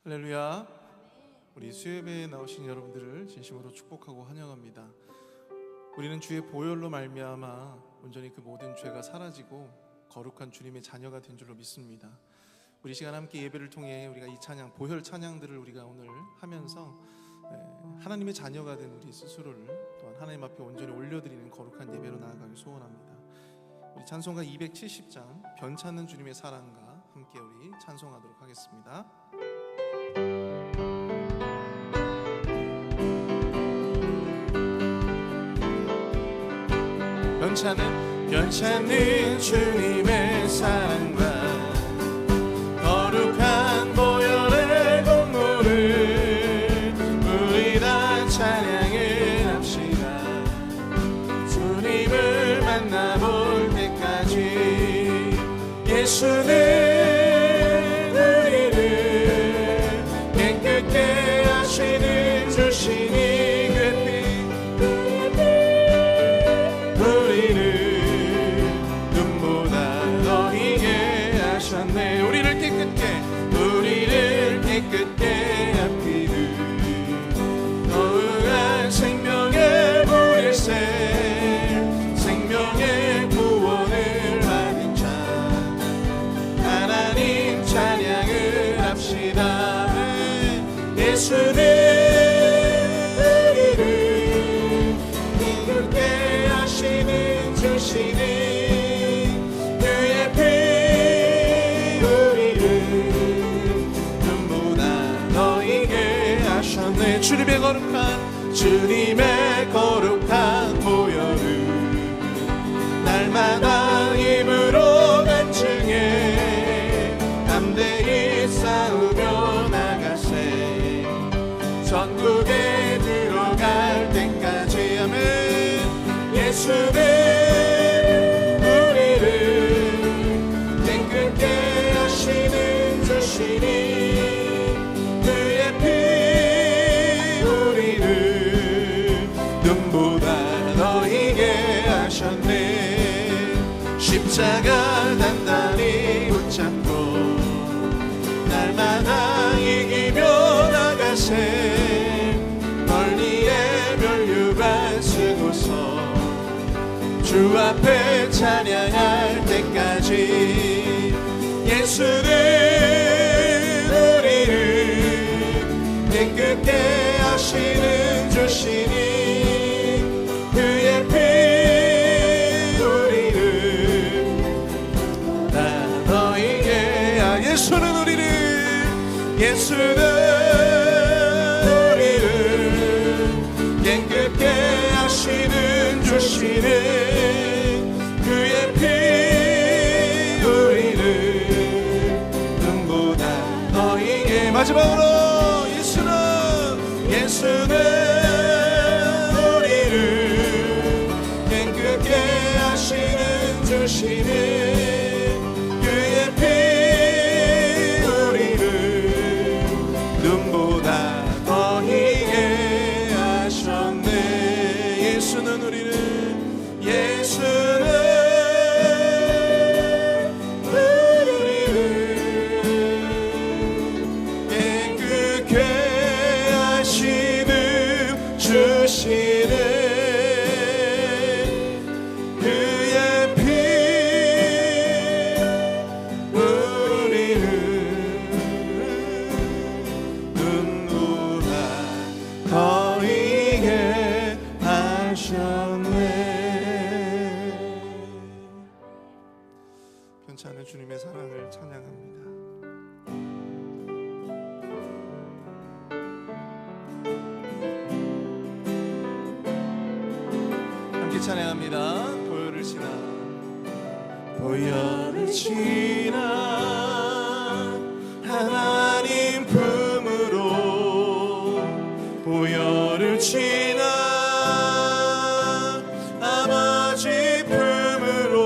할렐루야. 우리 수요예배에 나오신 여러분들을 진심으로 축복하고 환영합니다. 우리는 주의 보혈로 말미암아 온전히 그 모든 죄가 사라지고 거룩한 주님의 자녀가 된 줄로 믿습니다. 우리 시간 함께 예배를 통해 우리가 이 찬양, 보혈 찬양들을 우리가 오늘 하면서 하나님의 자녀가 된 우리 스스로를 또한 하나님 앞에 온전히 올려드리는 거룩한 예배로 나아가길 소원합니다. 우리 찬송가 270장 변찮는 주님의 사랑과 함께 우리 찬송하도록 하겠습니다. 변찮는 주님의 사랑과 거룩한 보혈의 공로를 우리 다 찬양을 합시다. 주님을 만나볼 때까지 예수는 우리를 깨끗게 하시는 주시니 우리를 깨끗게 아끼는 거룩한 생명의 보혈새 생명의 구원을 받은 자 하나님 찬양을 합시다. 예수는 우리를 깨끗게 하시는 주시니 주님의 거룩한 보혈을 날마다 입으로 간증해 담대히 싸우며 나가세 전국에 들어갈 때까지 아멘. 예수는 우리를 깨끗게 하시는 주시니 십자가 단단히 붙잡고 날마다 이기며 나가세 멀리에 면류관 쓰고서 주 앞에 찬양할 때까지 예수는 우리를 깨끗게 하시는 주시니 그의 피 예수는 우리를 깨끗게 하시는 주시는 그의 피 우리를 눈보다 너희에게 마지막으로 예수는 우리를 깨끗게 하시는 주시는 변찮은 주님의 사랑을 찬양합니다. 함께 찬양합니다. 보혈을 지나 하나님 품으로 보혈을 지나 아버지 품으로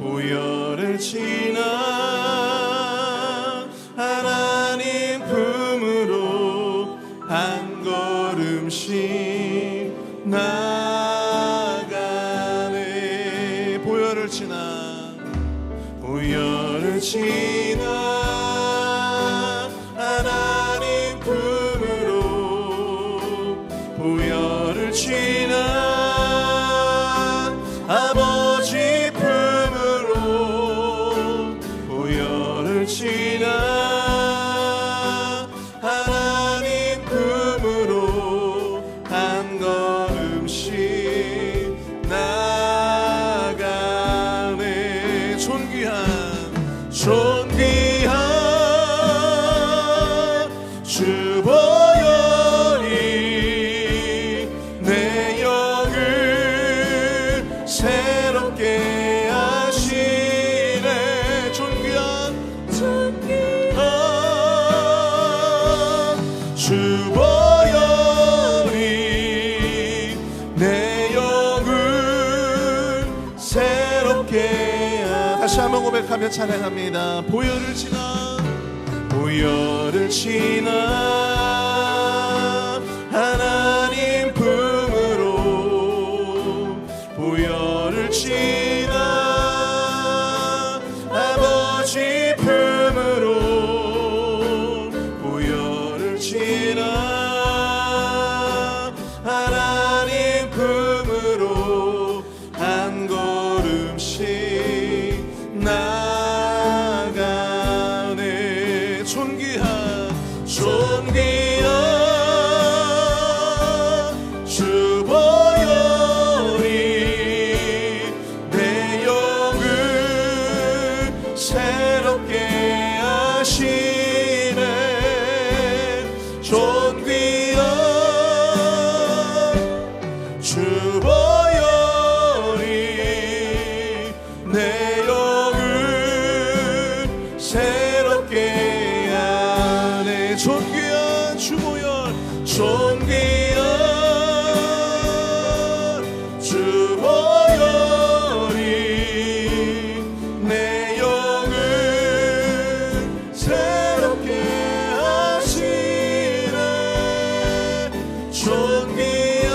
보혈을 지나 하나님 품으로 한 걸음씩 나가네. 보혈을 지나 주 보혈이 내 영을 새롭게 다시 한번 고백하며 찬양합니다. 보혈을 지나 하나님 품으로 보혈을 지나 아버지 품으로 보혈을 지나 하나님 품으로 한 걸음씩 나가네. 존귀한 주 보혈이 내 영을 새롭게 하시네. 존귀한 주 보혈이 내 영을 새롭게 하네. 존귀한 주 보혈, 존귀한 주 보혈이 내 영을 새롭게 하시네. 존귀한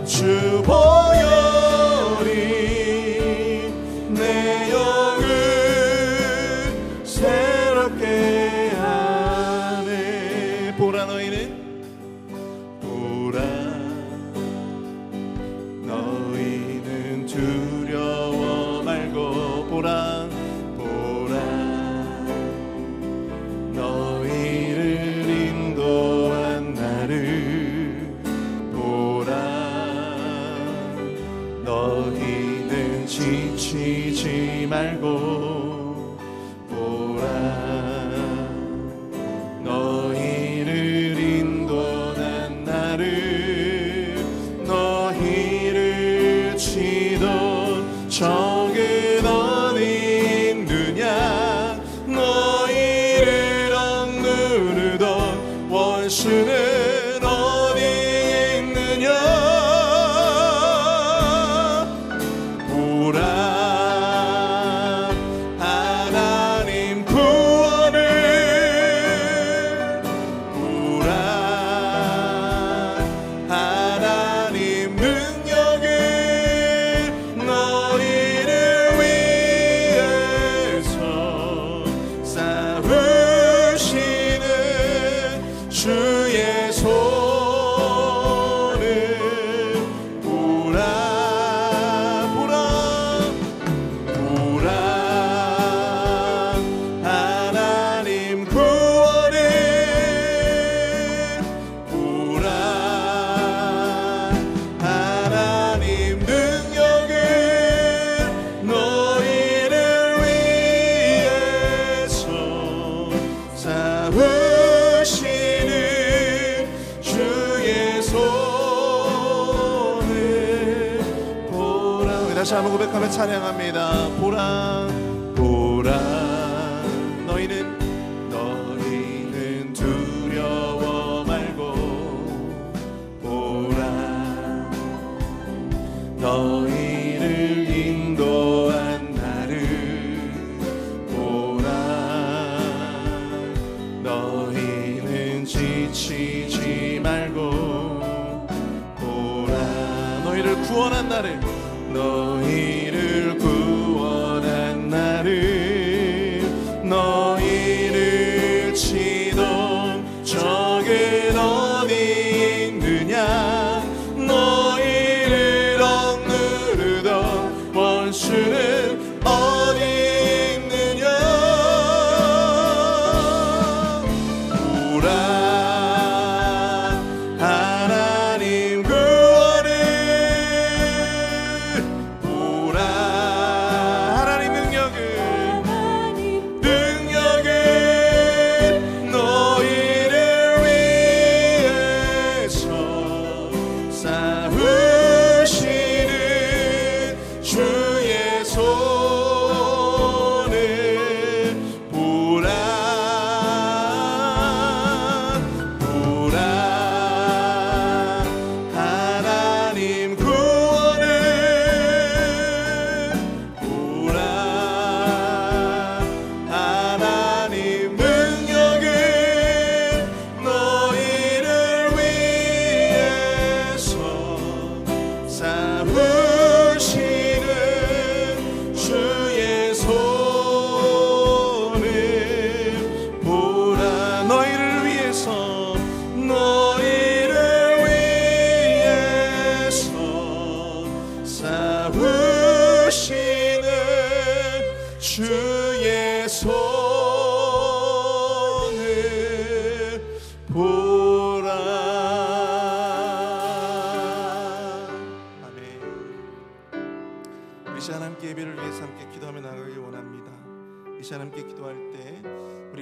주 보혈이 내 영을 새롭게 하네. 보라 너희는 두려워 말고 보라 너희를 인도한 나를 보라. 너희는 지치지 말고 보라. 너희를 인도한 나를 너희를 치던 적은 어디 있느냐. 너희를 억누르던 원수는 어디 있느냐. 보라 하나님 구원을 보라 하나님 능력을 너희를 위해서 쌓으시는 주의 손을 보라 하나님 구원을 보라 하나님 능력을 너희를 위해서 쌓으시는 주의 손을 보라. 다시 한번 고백하며 찬양합니다. 보라 너희는 두려워 말고 보라. 너희를 인도한 나를 보라. 너희는 지치지 말고 보라. 너희를 구원한 나를 너희를 치던 적은 어디 있느냐. 너희를 억누르던 원수는 어디 있느냐. 보라 하나님 구원을 보라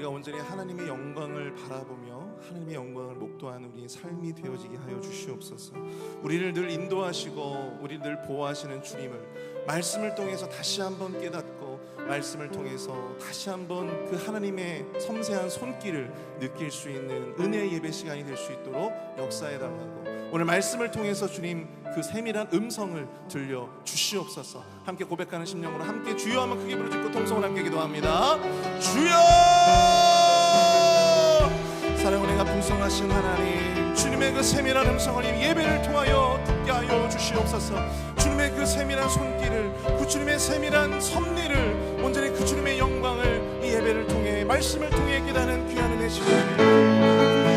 우리가 온전히 하나님의 영광을 바라보며 하나님의 영광을 목도하는 우리의 삶이 되어지게 하여 주시옵소서. 우리를 늘 인도하시고 우리를 늘 보호하시는 주님을 말씀을 통해서 다시 한번 깨닫고 말씀을 통해서 다시 한번 그 하나님의 섬세한 손길을 느낄 수 있는 은혜의 예배 시간이 될 수 있도록 역사해 달라고, 오늘 말씀을 통해서 주님 그 세밀한 음성을 들려 주시옵소서. 함께 고백하는 심령으로 함께 주여 한번 크게 부르짖고 통성을 함께 기도합니다. 주여! 사랑 은혜가 풍성하신 하나님, 주님의 그 세밀한 음성을 이 예배를 통하여 듣게 하여 주시옵소서. 주님의 그 세밀한 손길을, 그 주님의 세밀한 섭리를, 온전히 그 주님의 영광을 이 예배를 통해 말씀을 통해 깨닫는 귀한 은혜 시간에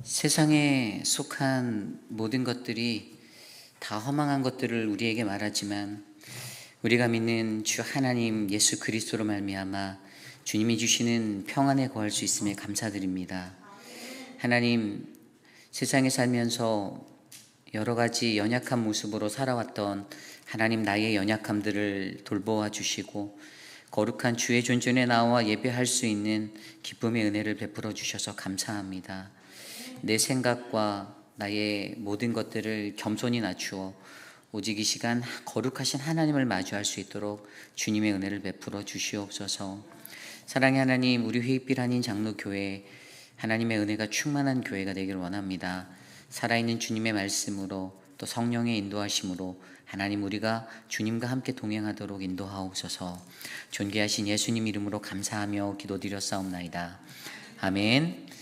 세상에 속한 모든 것들이 다 허망한 것들을 우리에게 말하지만 우리가 믿는 주 하나님 예수 그리스도로 말미암아 주님이 주시는 평안에 거할 수 있음에 감사드립니다. 하나님, 세상에 살면서 여러 가지 연약한 모습으로 살아왔던 하나님 나의 연약함들을 돌보아 주시고 거룩한 주의 존전에 나와 예배할 수 있는 기쁨의 은혜를 베풀어 주셔서 감사합니다. 내 생각과 나의 모든 것들을 겸손히 낮추어 오직 이 시간 거룩하신 하나님을 마주할 수 있도록 주님의 은혜를 베풀어 주시옵소서. 사랑의 하나님, 우리 회의빛 한인 장로교회 하나님의 은혜가 충만한 교회가 되길 원합니다. 살아있는 주님의 말씀으로 또 성령의 인도하심으로 하나님 우리가 주님과 함께 동행하도록 인도하옵소서. 존귀하신 예수님 이름으로 감사하며 기도드렸사옵나이다. 아멘.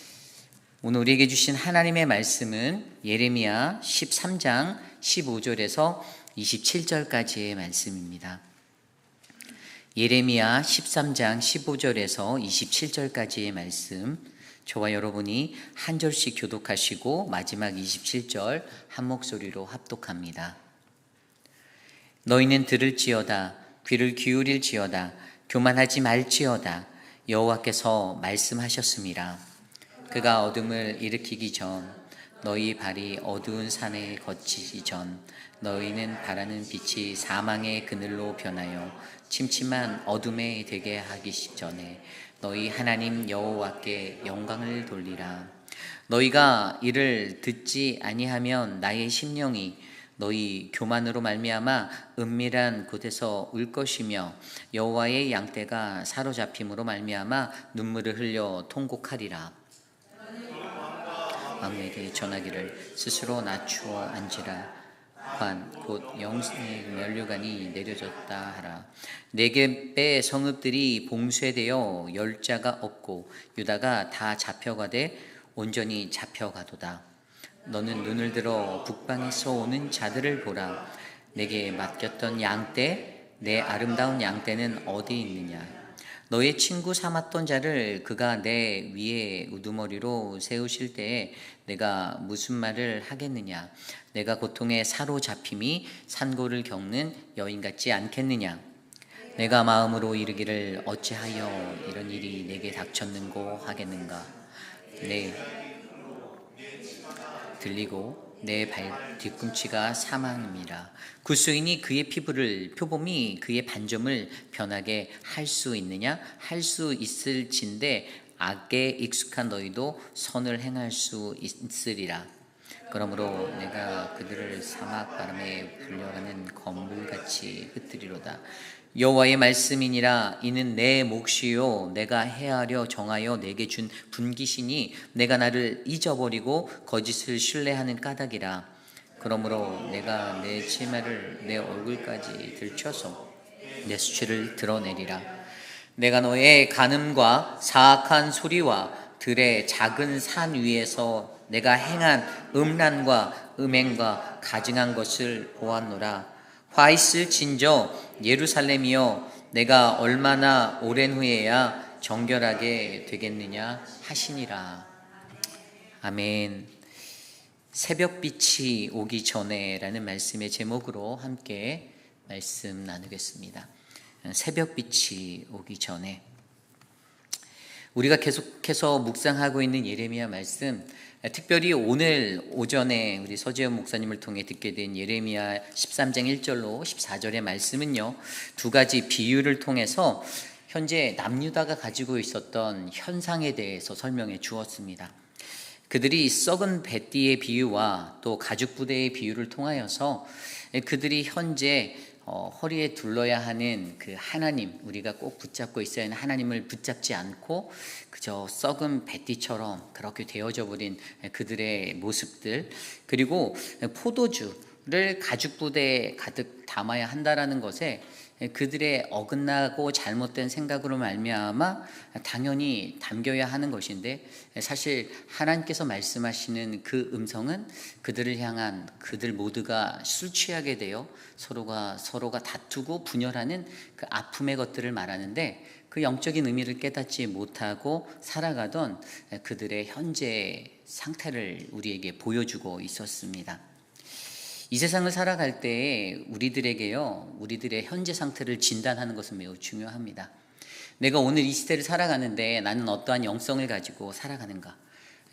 오늘 우리에게 주신 하나님의 말씀은 예레미야 13장 15절에서 27절까지의 말씀입니다. 예레미야 13장 15절에서 27절까지의 말씀, 저와 여러분이 한 절씩 교독하시고 마지막 27절 한 목소리로 합독합니다. 너희는 들을지어다, 귀를 기울일지어다, 교만하지 말지어다. 여호와께서 말씀하셨습니다. 그가 어둠을 일으키기 전, 너희 발이 어두운 산에 거치기 전, 너희는 바라는 빛이 사망의 그늘로 변하여 침침한 어둠에 되게 하기 전에 너희 하나님 여호와께 영광을 돌리라. 너희가 이를 듣지 아니하면 나의 심령이 너희 교만으로 말미암아 은밀한 곳에서 울 것이며 여호와의 양떼가 사로잡힘으로 말미암아 눈물을 흘려 통곡하리라. 왕에게 전하기를 스스로 낮추어 앉으라. 관 곧 영생의 면류관이 내려졌다 하라. 네겝의 성읍들이 봉쇄되어 열자가 없고 유다가 다 잡혀가되 온전히 잡혀가도다. 너는 눈을 들어 북방에서 오는 자들을 보라. 내게 맡겼던 양떼, 내 아름다운 양떼는 어디 있느냐. 너의 친구 삼았던 자를 그가 내 위에 우두머리로 세우실 때에 내가 무슨 말을 하겠느냐. 내가 고통에 사로잡힘이 산고를 겪는 여인 같지 않겠느냐. 내가 마음으로 이르기를 어찌하여 이런 일이 내게 닥쳤는고 하겠는가. 들리고 내 발 뒤꿈치가 사망입니다. 구수인이 그의 피부를 표범이 그의 반점을 변하게 할 수 있느냐? 할 수 있을진데 악에 익숙한 너희도 선을 행할 수 있으리라. 그러므로 내가 그들을 사막 바람에 불려가는 건물같이 흩뜨리로다. 여호와의 말씀이니라. 이는 내 몫이요 내가 헤아려 정하여 내게 준 분기시니 내가 나를 잊어버리고 거짓을 신뢰하는 까닭이라. 그러므로 내가 내 치마를 내 얼굴까지 들춰서 내 수치를 드러내리라. 내가 너의 간음과 사악한 소리와 들의 작은 산 위에서 내가 행한 음란과 음행과 가증한 것을 보았노라. 화 있을진저 예루살렘이여, 내가 얼마나 오랜 후에야 정결하게 되겠느냐 하시니라. 아멘. 새벽빛이 오기 전에라는 말씀의 제목으로 함께 말씀 나누겠습니다. 새벽빛이 오기 전에. 우리가 계속해서 묵상하고 있는 예레미야 말씀, 특별히 오늘 오전에 우리 서지현 목사님을 통해 듣게 된 예레미야 13장 1절로 14절의 말씀은요, 두 가지 비유를 통해서 현재 남유다가 가지고 있었던 현상에 대해서 설명해 주었습니다. 그들이 썩은 뱃띠의 비유와 또 가죽 부대의 비유를 통하여서 그들이 현재 허리에 둘러야 하는 그 하나님, 우리가 꼭 붙잡고 있어야 하는 하나님을 붙잡지 않고 그저 썩은 뱃띠처럼 그렇게 되어져 버린 그들의 모습들, 그리고 포도주를 가죽 부대에 가득 담아야 한다라는 것에 그들의 어긋나고 잘못된 생각으로 말미암아 당연히 담겨야 하는 것인데, 사실 하나님께서 말씀하시는 그 음성은 그들을 향한, 그들 모두가 술 취하게 되어 서로가 다투고 분열하는 그 아픔의 것들을 말하는데, 그 영적인 의미를 깨닫지 못하고 살아가던 그들의 현재 상태를 우리에게 보여주고 있었습니다. 이 세상을 살아갈 때 우리들의 현재 상태를 진단하는 것은 매우 중요합니다. 내가 오늘 이 시대를 살아가는데 나는 어떠한 영성을 가지고 살아가는가?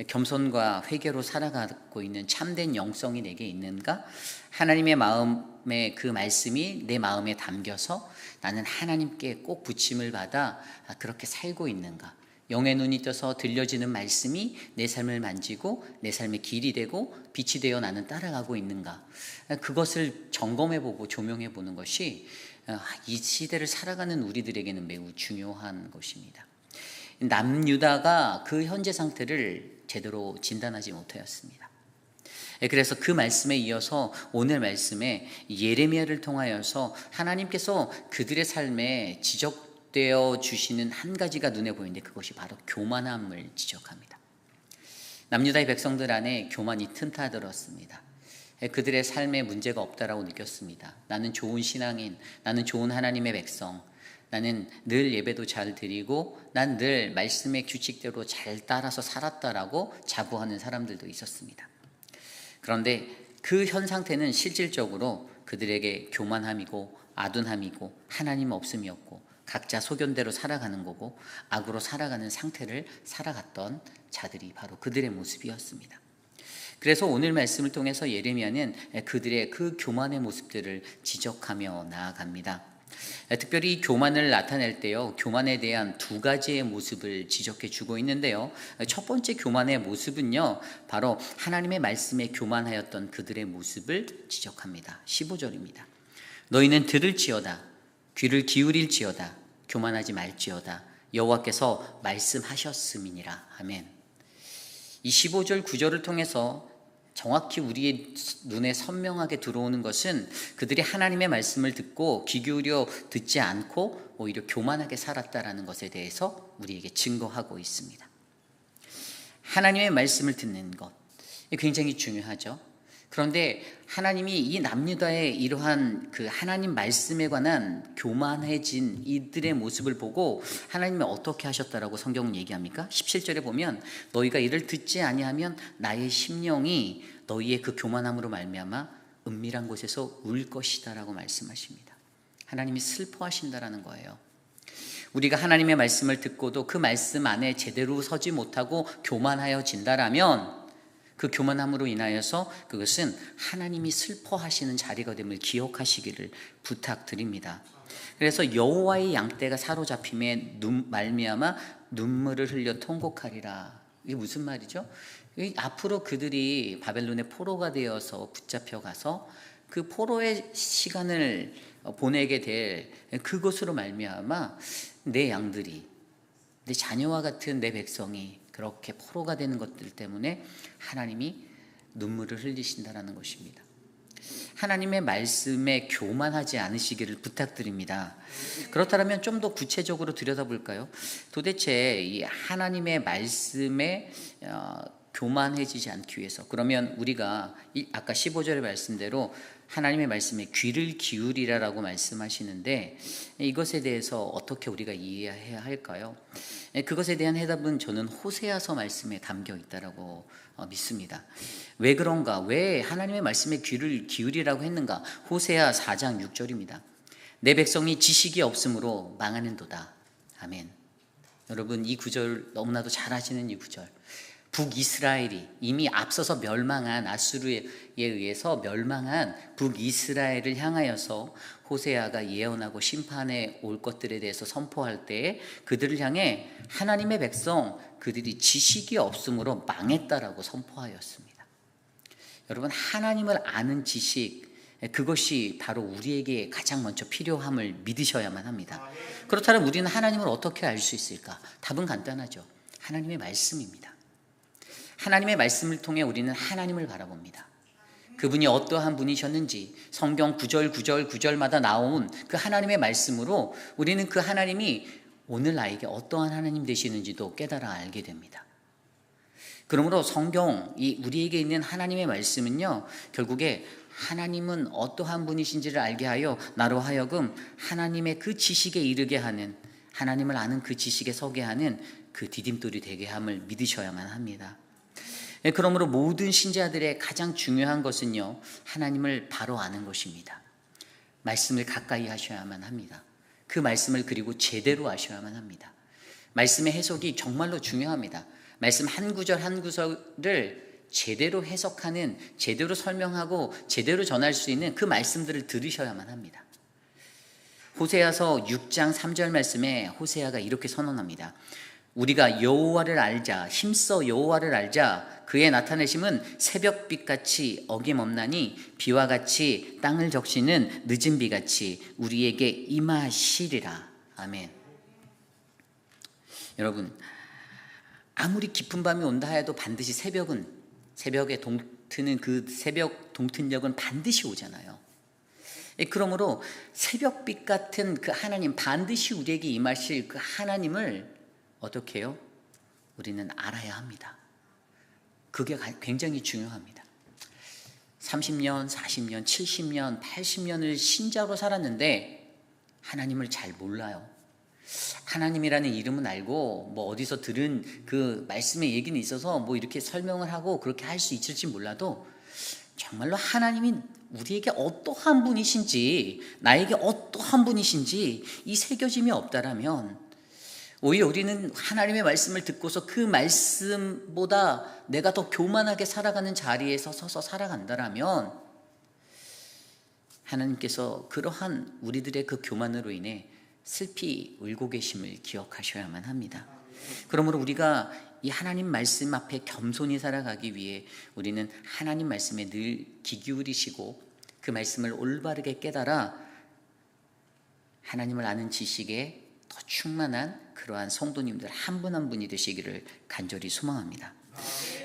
겸손과 회개로 살아가고 있는 참된 영성이 내게 있는가? 하나님의 마음의 그 말씀이 내 마음에 담겨서 나는 하나님께 꼭 부침을 받아 그렇게 살고 있는가? 영의 눈이 떠서 들려지는 말씀이 내 삶을 만지고 내 삶의 길이 되고 빛이 되어 나는 따라가고 있는가? 그것을 점검해보고 조명해보는 것이 이 시대를 살아가는 우리들에게는 매우 중요한 것입니다. 남유다가 그 현재 상태를 제대로 진단하지 못하였습니다. 그래서 그 말씀에 이어서 오늘 말씀에 예레미야를 통하여서 하나님께서 그들의 삶에 지적되어 주시는 한 가지가 눈에 보이는데, 그것이 바로 교만함을 지적합니다. 남유다의 백성들 안에 교만이 틈타들었습니다. 그들의 삶에 문제가 없다라고 느꼈습니다. 나는 좋은 신앙인, 나는 좋은 하나님의 백성, 나는 늘 예배도 잘 드리고 난 늘 말씀의 규칙대로 잘 따라서 살았다라고 자부하는 사람들도 있었습니다. 그런데 그 현 상태는 실질적으로 그들에게 교만함이고 아둔함이고 하나님 없음이었고 각자 소견대로 살아가는 거고 악으로 살아가는 상태를 살아갔던 자들이 바로 그들의 모습이었습니다. 그래서 오늘 말씀을 통해서 예레미야는 그들의 그 교만의 모습들을 지적하며 나아갑니다. 특별히 교만을 나타낼 때요, 교만에 대한 두 가지의 모습을 지적해 주고 있는데요, 첫 번째 교만의 모습은요, 바로 하나님의 말씀에 교만하였던 그들의 모습을 지적합니다. 15절입니다. 너희는 들을지어다, 귀를 기울일지어다, 교만하지 말지어다, 여호와께서 말씀하셨음이니라. 아멘. 이 15절 9절을 통해서 정확히 우리의 눈에 선명하게 들어오는 것은 그들이 하나님의 말씀을 듣고 귀 기울여 듣지 않고 오히려 교만하게 살았다라는 것에 대해서 우리에게 증거하고 있습니다. 하나님의 말씀을 듣는 것, 굉장히 중요하죠. 그런데 하나님이 이 남유다의 이러한 그 하나님 말씀에 관한 교만해진 이들의 모습을 보고 하나님이 어떻게 하셨다라고 성경은 얘기합니까? 17절에 보면 너희가 이를 듣지 아니하면 나의 심령이 너희의 그 교만함으로 말미암아 은밀한 곳에서 울 것이다라고 말씀하십니다. 하나님이 슬퍼하신다라는 거예요. 우리가 하나님의 말씀을 듣고도 그 말씀 안에 제대로 서지 못하고 교만하여진다라면 그 교만함으로 인하여서 그것은 하나님이 슬퍼하시는 자리가 됨을 기억하시기를 부탁드립니다. 그래서 여호와의 양떼가 사로잡힘에 말미암아 눈물을 흘려 통곡하리라. 이게 무슨 말이죠? 앞으로 그들이 바벨론의 포로가 되어서 붙잡혀 가서 그 포로의 시간을 보내게 될 그것으로 말미암아 내 양들이, 내 자녀와 같은 내 백성이 그렇게 포로가 되는 것들 때문에 하나님이 눈물을 흘리신다라는 것입니다. 하나님의 말씀에 교만하지 않으시기를 부탁드립니다. 그렇다면 좀 더 구체적으로 들여다볼까요? 도대체 이 하나님의 말씀에 교만해지지 않기 위해서, 그러면 우리가 아까 15절의 말씀대로 하나님의 말씀에 귀를 기울이라라고 말씀하시는데 이것에 대해서 어떻게 우리가 이해해야 할까요? 그것에 대한 해답은 저는 호세아서 말씀에 담겨 있다라고 믿습니다. 왜 그런가? 왜 하나님의 말씀에 귀를 기울이라고 했는가? 호세아 4장 6절입니다. 내 백성이 지식이 없으므로 망하는도다. 아멘. 여러분 이 구절 너무나도 잘 아시는 이 구절. 북이스라엘이 이미 앞서서 멸망한 아수르에 의해서 멸망한 북이스라엘을 향하여서 호세아가 예언하고 심판에 올 것들에 대해서 선포할 때 그들을 향해 하나님의 백성 그들이 지식이 없으므로 망했다라고 선포하였습니다. 여러분 하나님을 아는 지식 그것이 바로 우리에게 가장 먼저 필요함을 믿으셔야만 합니다. 그렇다면 우리는 하나님을 어떻게 알 수 있을까? 답은 간단하죠. 하나님의 말씀입니다. 하나님의 말씀을 통해 우리는 하나님을 바라봅니다. 그분이 어떠한 분이셨는지 성경 구절마다 나온 그 하나님의 말씀으로 우리는 그 하나님이 오늘 나에게 어떠한 하나님 되시는지도 깨달아 알게 됩니다. 그러므로 성경, 이 우리에게 있는 하나님의 말씀은요, 결국에 하나님은 어떠한 분이신지를 알게 하여 나로 하여금 하나님의 그 지식에 이르게 하는, 하나님을 아는 그 지식에 서게 하는 그 디딤돌이 되게 함을 믿으셔야만 합니다. 그러므로 모든 신자들의 가장 중요한 것은요, 하나님을 바로 아는 것입니다. 말씀을 가까이 하셔야만 합니다. 그 말씀을 그리고 제대로 하셔야만 합니다. 말씀의 해석이 정말로 중요합니다. 말씀 한 구절 한 구절을 제대로 해석하는, 제대로 설명하고 제대로 전할 수 있는 그 말씀들을 들으셔야만 합니다. 호세아서 6장 3절 말씀에 호세아가 이렇게 선언합니다. 우리가 여호와를 알자, 힘써 여호와를 알자. 그의 나타내심은 새벽빛같이 어김없나니 비와 같이 땅을 적시는 늦은 비같이 우리에게 임하시리라. 아멘. 여러분, 아무리 깊은 밤이 온다 해도 반드시 새벽에 동트는 그 새벽 동튼역은 반드시 오잖아요. 그러므로 새벽빛 같은 그 하나님, 반드시 우리에게 임하실 그 하나님을 어떻게 해요? 우리는 알아야 합니다. 그게 굉장히 중요합니다. 30년, 40년, 70년, 80년을 신자로 살았는데 하나님을 잘 몰라요. 하나님이라는 이름은 알고 뭐 어디서 들은 그 말씀의 얘기는 있어서 뭐 이렇게 설명을 하고 그렇게 할 수 있을지 몰라도 정말로 하나님이 우리에게 어떠한 분이신지, 나에게 어떠한 분이신지 이 새겨짐이 없다라면 오히려 우리는 하나님의 말씀을 듣고서 그 말씀보다 내가 더 교만하게 살아가는 자리에서 서서 살아간다라면 하나님께서 그러한 우리들의 그 교만으로 인해 슬피 울고 계심을 기억하셔야만 합니다. 그러므로 우리가 이 하나님 말씀 앞에 겸손히 살아가기 위해 우리는 하나님 말씀에 늘 귀 기울이시고 그 말씀을 올바르게 깨달아 하나님을 아는 지식에 더 충만한 그러한 성도님들 한 분 한 분이 되시기를 간절히 소망합니다.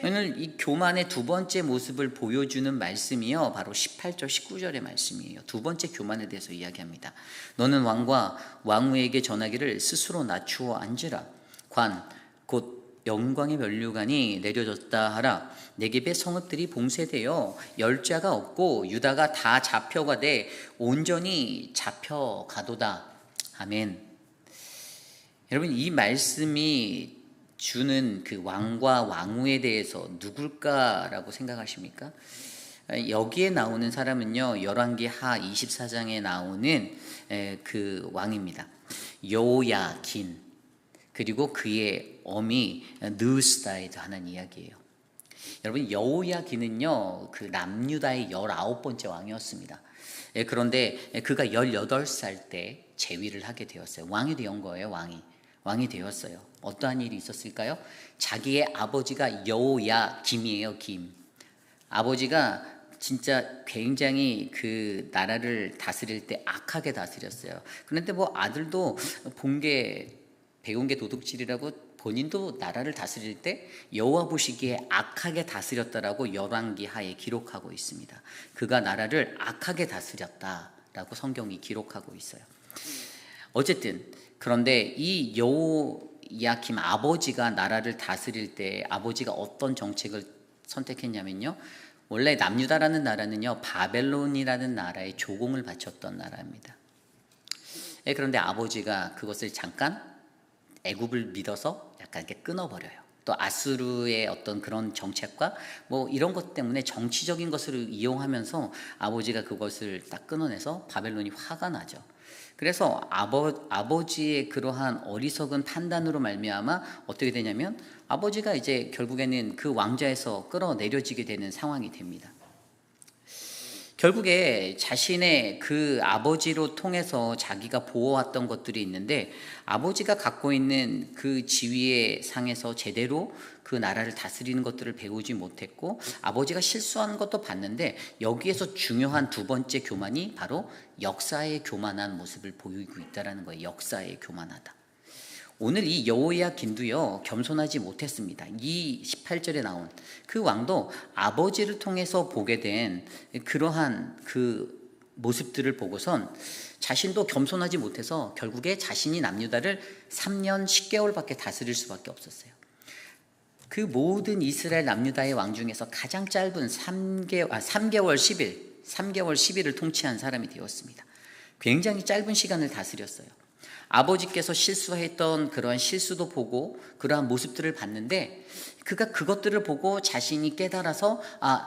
오늘 이 교만의 두 번째 모습을 보여주는 말씀이요, 바로 18절 19절의 말씀이에요. 두 번째 교만에 대해서 이야기합니다. 너는 왕과 왕후에게 전하기를 스스로 낮추어 앉으라. 관 곧 영광의 면류관이 내려졌다 하라. 네겝의 성읍들이 봉쇄되어 열자가 없고 유다가 다 잡혀가되 온전히 잡혀가도다. 아멘. 여러분, 이 말씀이 주는 그 왕과 왕후에 대해서 누굴까라고 생각하십니까? 여기에 나오는 사람은요, 열왕기하 24장에 나오는 그 왕입니다. 여호야긴, 그리고 그의 어미 느스다에도 하는 이야기예요. 여러분, 여호야긴은요, 그 남유다의 19번째 왕이었습니다. 그런데 그가 18살 때 재위를 하게 되었어요. 왕이 된 거예요. 왕이 되었어요. 어떠한 일이 있었을까요? 자기의 아버지가 여호야김이에요. 김. 아버지가 진짜 굉장히 그 나라를 다스릴 때 악하게 다스렸어요. 그런데 뭐 아들도 배운 게 도둑질이라고 본인도 나라를 다스릴 때 여호와 보시기에 악하게 다스렸다라고 열왕기하에 기록하고 있습니다. 그가 나라를 악하게 다스렸다라고 성경이 기록하고 있어요. 어쨌든 그런데 이 여호야김 아버지가 나라를 다스릴 때 아버지가 어떤 정책을 선택했냐면요, 원래 남유다라는 나라는요, 바벨론이라는 나라에 조공을 바쳤던 나라입니다. 그런데 아버지가 그것을 잠깐 애굽을 믿어서 약간 이렇게 끊어버려요. 또 아수르의 어떤 그런 정책과 뭐 이런 것 때문에 정치적인 것을 이용하면서 아버지가 그것을 딱 끊어내서 바벨론이 화가 나죠. 그래서 아버지의 그러한 어리석은 판단으로 말미암아 어떻게 되냐면 아버지가 이제 결국에는 그 왕좌에서 끌어내려지게 되는 상황이 됩니다. 결국에 자신의 그 아버지로 통해서 자기가 보아왔던 것들이 있는데 아버지가 갖고 있는 그 지위의 상에서 제대로 그 나라를 다스리는 것들을 배우지 못했고 아버지가 실수하는 것도 봤는데 여기에서 중요한 두 번째 교만이 바로 역사의 교만한 모습을 보이고 있다는 거예요. 역사의 교만하다. 오늘 이 여호야긴도요 겸손하지 못했습니다. 이 18절에 나온 그 왕도 아버지를 통해서 보게 된 그러한 그 모습들을 보고선 자신도 겸손하지 못해서 결국에 자신이 남유다를 3년 10개월밖에 다스릴 수밖에 없었어요. 그 모든 이스라엘 남유다의 왕 중에서 가장 짧은 3개월 10일을 통치한 사람이 되었습니다. 굉장히 짧은 시간을 다스렸어요. 아버지께서 실수했던 그러한 실수도 보고 그러한 모습들을 봤는데 그가 그것들을 보고 자신이 깨달아서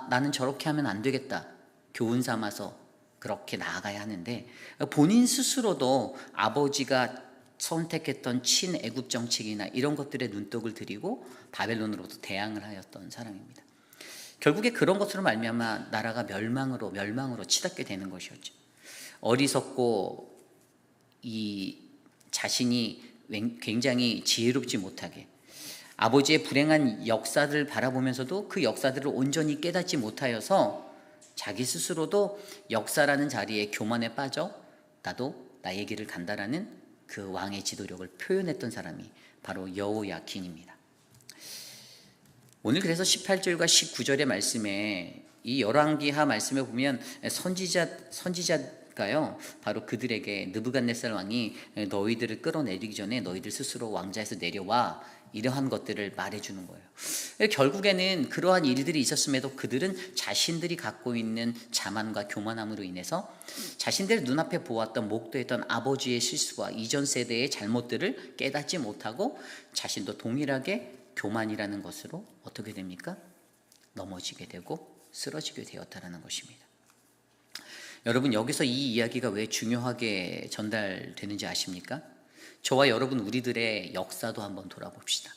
나는 저렇게 하면 안 되겠다. 교훈 삼아서 그렇게 나아가야 하는데 본인 스스로도 아버지가 선택했던 친애국 정책이나 이런 것들에 눈독을 들이고 바벨론으로부터 대항을 하였던 사람입니다. 결국에 그런 것으로 말미암아 나라가 멸망으로 치닫게 되는 것이었죠. 어리석고 이 자신이 굉장히 지혜롭지 못하게 아버지의 불행한 역사들을 바라보면서도 그 역사들을 온전히 깨닫지 못하여서 자기 스스로도 역사라는 자리에 교만에 빠져 나도 나의 길을 간다라는 그 왕의 지도력을 표현했던 사람이 바로 여호야긴입니다. 오늘 그래서 18절과 19절의 말씀에 이 열왕기하 말씀에 보면 선지자가요 바로 그들에게 느부갓네살 왕이 너희들을 끌어내리기 전에 너희들 스스로 왕좌에서 내려와 이러한 것들을 말해주는 거예요. 결국에는 그러한 일들이 있었음에도 그들은 자신들이 갖고 있는 자만과 교만함으로 인해서 자신들 눈앞에 보았던 목도했던 아버지의 실수와 이전 세대의 잘못들을 깨닫지 못하고 자신도 동일하게 교만이라는 것으로 어떻게 됩니까? 넘어지게 되고 쓰러지게 되었다는 것입니다. 여러분 여기서 이 이야기가 왜 중요하게 전달되는지 아십니까? 저와 여러분 우리들의 역사도 한번 돌아봅시다.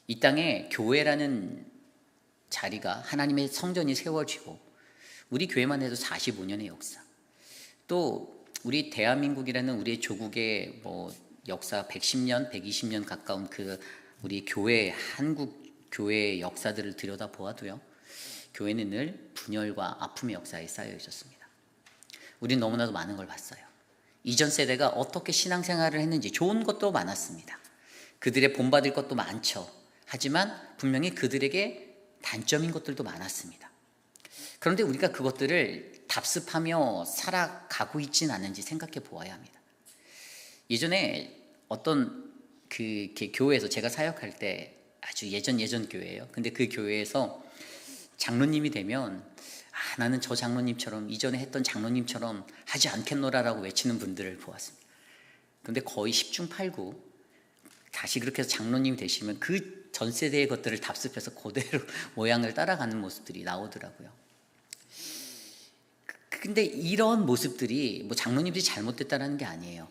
이 땅에 교회라는 자리가 하나님의 성전이 세워지고 우리 교회만 해도 45년의 역사, 또 우리 대한민국이라는 우리의 조국의 역사 110년, 120년 가까운 그 우리 교회, 한국 교회의 역사들을 들여다보아도요, 교회는 늘 분열과 아픔의 역사에 쌓여 있었습니다. 우리는 너무나도 많은 걸 봤어요. 이전 세대가 어떻게 신앙생활을 했는지 좋은 것도 많았습니다. 그들의 본받을 것도 많죠. 하지만 분명히 그들에게 단점인 것들도 많았습니다. 그런데 우리가 그것들을 답습하며 살아가고 있진 않은지 생각해 보아야 합니다. 예전에 어떤 그 교회에서 제가 사역할 때 아주 예전 교회예요. 근데 그 교회에서 장로님이 되면 나는 저 장로님처럼 이전에 했던 장로님처럼 하지 않겠노라라고 외치는 분들을 보았습니다. 그런데 거의 10중 8구 다시 그렇게 해서 장로님이 되시면 그 전 세대의 것들을 답습해서 그대로 모양을 따라가는 모습들이 나오더라고요. 근데 이런 모습들이 장로님들이 잘못됐다는 게 아니에요.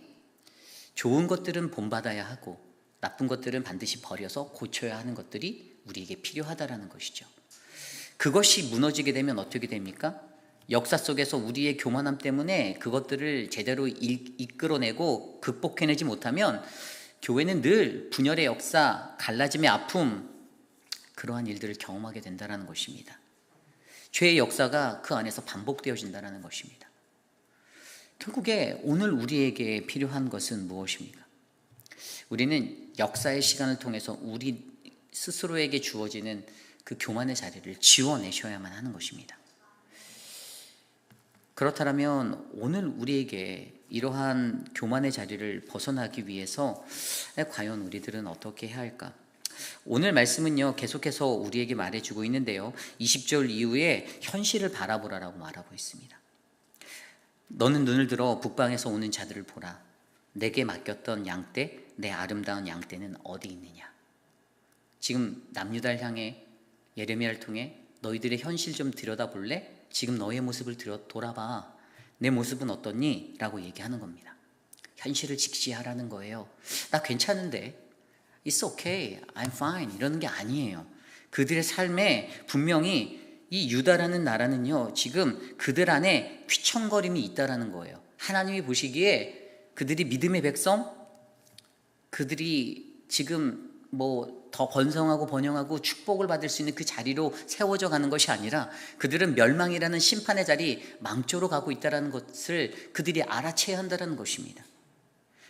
좋은 것들은 본받아야 하고 나쁜 것들은 반드시 버려서 고쳐야 하는 것들이 우리에게 필요하다라는 것이죠. 그것이 무너지게 되면 어떻게 됩니까? 역사 속에서 우리의 교만함 때문에 그것들을 제대로 이끌어내고 극복해내지 못하면 교회는 늘 분열의 역사, 갈라짐의 아픔, 그러한 일들을 경험하게 된다는 것입니다. 죄의 역사가 그 안에서 반복되어진다는 것입니다. 결국에 오늘 우리에게 필요한 것은 무엇입니까? 우리는 역사의 시간을 통해서 우리 스스로에게 주어지는 그 교만의 자리를 지워내셔야만 하는 것입니다. 그렇다면 오늘 우리에게 이러한 교만의 자리를 벗어나기 위해서 과연 우리들은 어떻게 해야 할까? 오늘 말씀은요 계속해서 우리에게 말해주고 있는데요, 20절 이후에 현실을 바라보라라고 말하고 있습니다. 너는 눈을 들어 북방에서 오는 자들을 보라. 내게 맡겼던 양떼, 내 아름다운 양떼는 어디 있느냐? 지금 남유다를 향해 예레미야를 통해 너희들의 현실 좀 들여다볼래? 지금 너의 모습을 돌아봐. 내 모습은 어떻니? 라고 얘기하는 겁니다. 현실을 직시하라는 거예요. 나 괜찮은데, It's okay, I'm fine 이러는 게 아니에요. 그들의 삶에 분명히 이 유다라는 나라는요, 지금 그들 안에 휘청거림이 있다라는 거예요. 하나님이 보시기에 그들이 믿음의 백성, 그들이 지금 더 번성하고 번영하고 축복을 받을 수 있는 그 자리로 세워져 가는 것이 아니라 그들은 멸망이라는 심판의 자리, 망조로 가고 있다는 것을 그들이 알아채야 한다는 것입니다.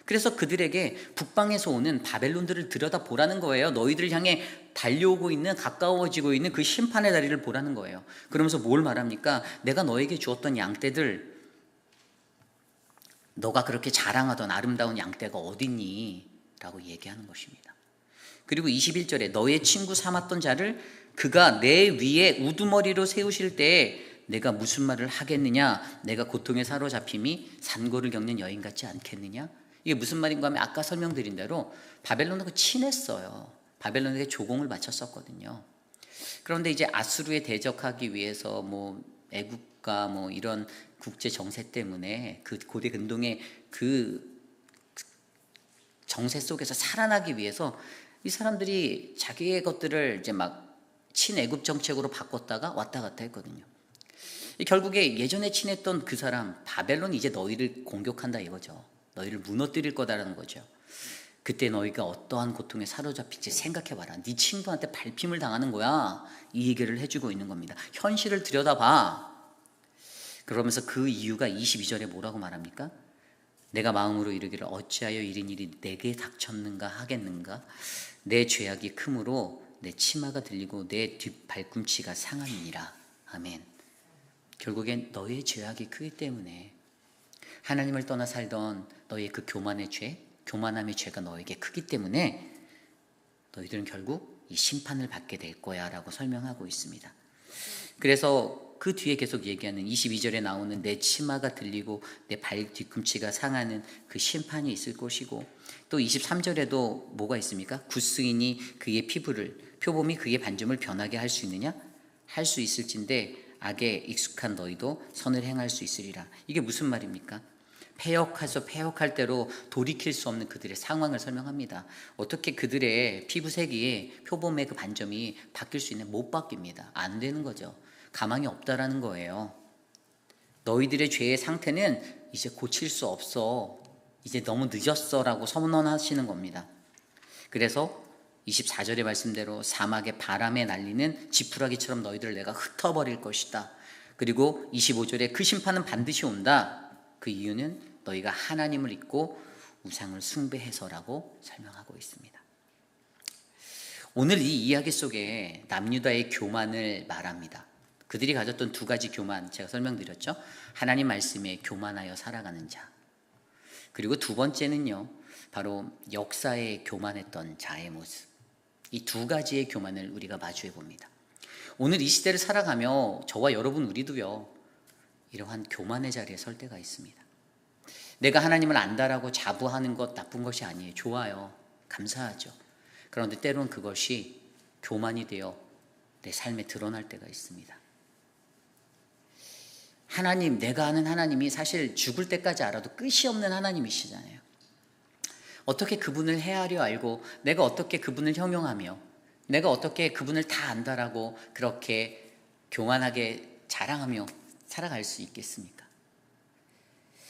그래서 그들에게 북방에서 오는 바벨론들을 들여다보라는 거예요. 너희들 향해 달려오고 있는, 가까워지고 있는 그 심판의 자리를 보라는 거예요. 그러면서 뭘 말합니까? 내가 너에게 주었던 양떼들, 너가 그렇게 자랑하던 아름다운 양떼가 어딨니? 라고 얘기하는 것입니다. 그리고 21절에 너의 친구 삼았던 자를 그가 내 위에 우두머리로 세우실 때에 내가 무슨 말을 하겠느냐? 내가 고통에 사로잡힘이 산고를 겪는 여인 같지 않겠느냐? 이게 무슨 말인가 하면 아까 설명드린 대로 바벨론하고 친했어요. 바벨론에게 조공을 바쳤었거든요. 그런데 이제 아수르에 대적하기 위해서 애국과 이런 국제 정세 때문에 그 고대 근동의 그 정세 속에서 살아나기 위해서 이 사람들이 자기의 것들을 이제 막 친애국 정책으로 바꿨다가 왔다 갔다 했거든요. 결국에 예전에 친했던 그 사람 바벨론이 이제 너희를 공격한다 이거죠. 너희를 무너뜨릴 거다라는 거죠. 그때 너희가 어떠한 고통에 사로잡힐지 생각해봐라. 네 친구한테 밟힘을 당하는 거야. 이 얘기를 해주고 있는 겁니다. 현실을 들여다봐. 그러면서 그 이유가 22절에 뭐라고 말합니까? 내가 마음으로 이르기를 어찌하여 이런 일이 내게 닥쳤는가 하겠는가? 내 죄악이 크므로 내 치마가 들리고 내 뒷발꿈치가 상하니라. 아멘. 결국엔 너의 죄악이 크기 때문에 하나님을 떠나 살던 너의 그 교만의 죄, 교만함의 죄가 너에게 크기 때문에 너희들은 결국 이 심판을 받게 될 거야 라고 설명하고 있습니다. 그래서 그 뒤에 계속 얘기하는 22절에 나오는 내 치마가 들리고 내 발 뒤꿈치가 상하는 그 심판이 있을 것이고, 또 23절에도 뭐가 있습니까? 굿스인이 그의 피부를, 표범이 그의 반점을 변하게 할 수 있느냐? 할 수 있을진데 악에 익숙한 너희도 선을 행할 수 있으리라. 이게 무슨 말입니까? 패역할 대로 돌이킬 수 없는 그들의 상황을 설명합니다. 어떻게 그들의 피부색이, 표범의 그 반점이 바뀔 수 있는, 못 바뀝니다. 안 되는 거죠. 가망이 없다라는 거예요. 너희들의 죄의 상태는 이제 고칠 수 없어. 이제 너무 늦었어 라고 선언하시는 겁니다. 그래서 24절의 말씀대로 사막의 바람에 날리는 지푸라기처럼 너희들을 내가 흩어버릴 것이다. 그리고 25절에 그 심판은 반드시 온다. 그 이유는 너희가 하나님을 잊고 우상을 숭배해서라고 설명하고 있습니다. 오늘 이 이야기 속에 남유다의 교만을 말합니다. 그들이 가졌던 두 가지 교만, 제가 설명드렸죠. 하나님 말씀에 교만하여 살아가는 자. 그리고 두 번째는요, 바로 역사에 교만했던 자의 모습. 이 두 가지의 교만을 우리가 마주해 봅니다. 오늘 이 시대를 살아가며 저와 여러분 우리도요, 이러한 교만의 자리에 설 때가 있습니다. 내가 하나님을 안다라고 자부하는 것 나쁜 것이 아니에요. 좋아요. 감사하죠. 그런데 때론 그것이 교만이 되어 내 삶에 드러날 때가 있습니다. 하나님, 내가 아는 하나님이 사실 죽을 때까지 알아도 끝이 없는 하나님이시잖아요. 어떻게 그분을 헤아려 알고 내가 어떻게 그분을 형용하며 내가 어떻게 그분을 다 안다라고 그렇게 교만하게 자랑하며 살아갈 수 있겠습니까?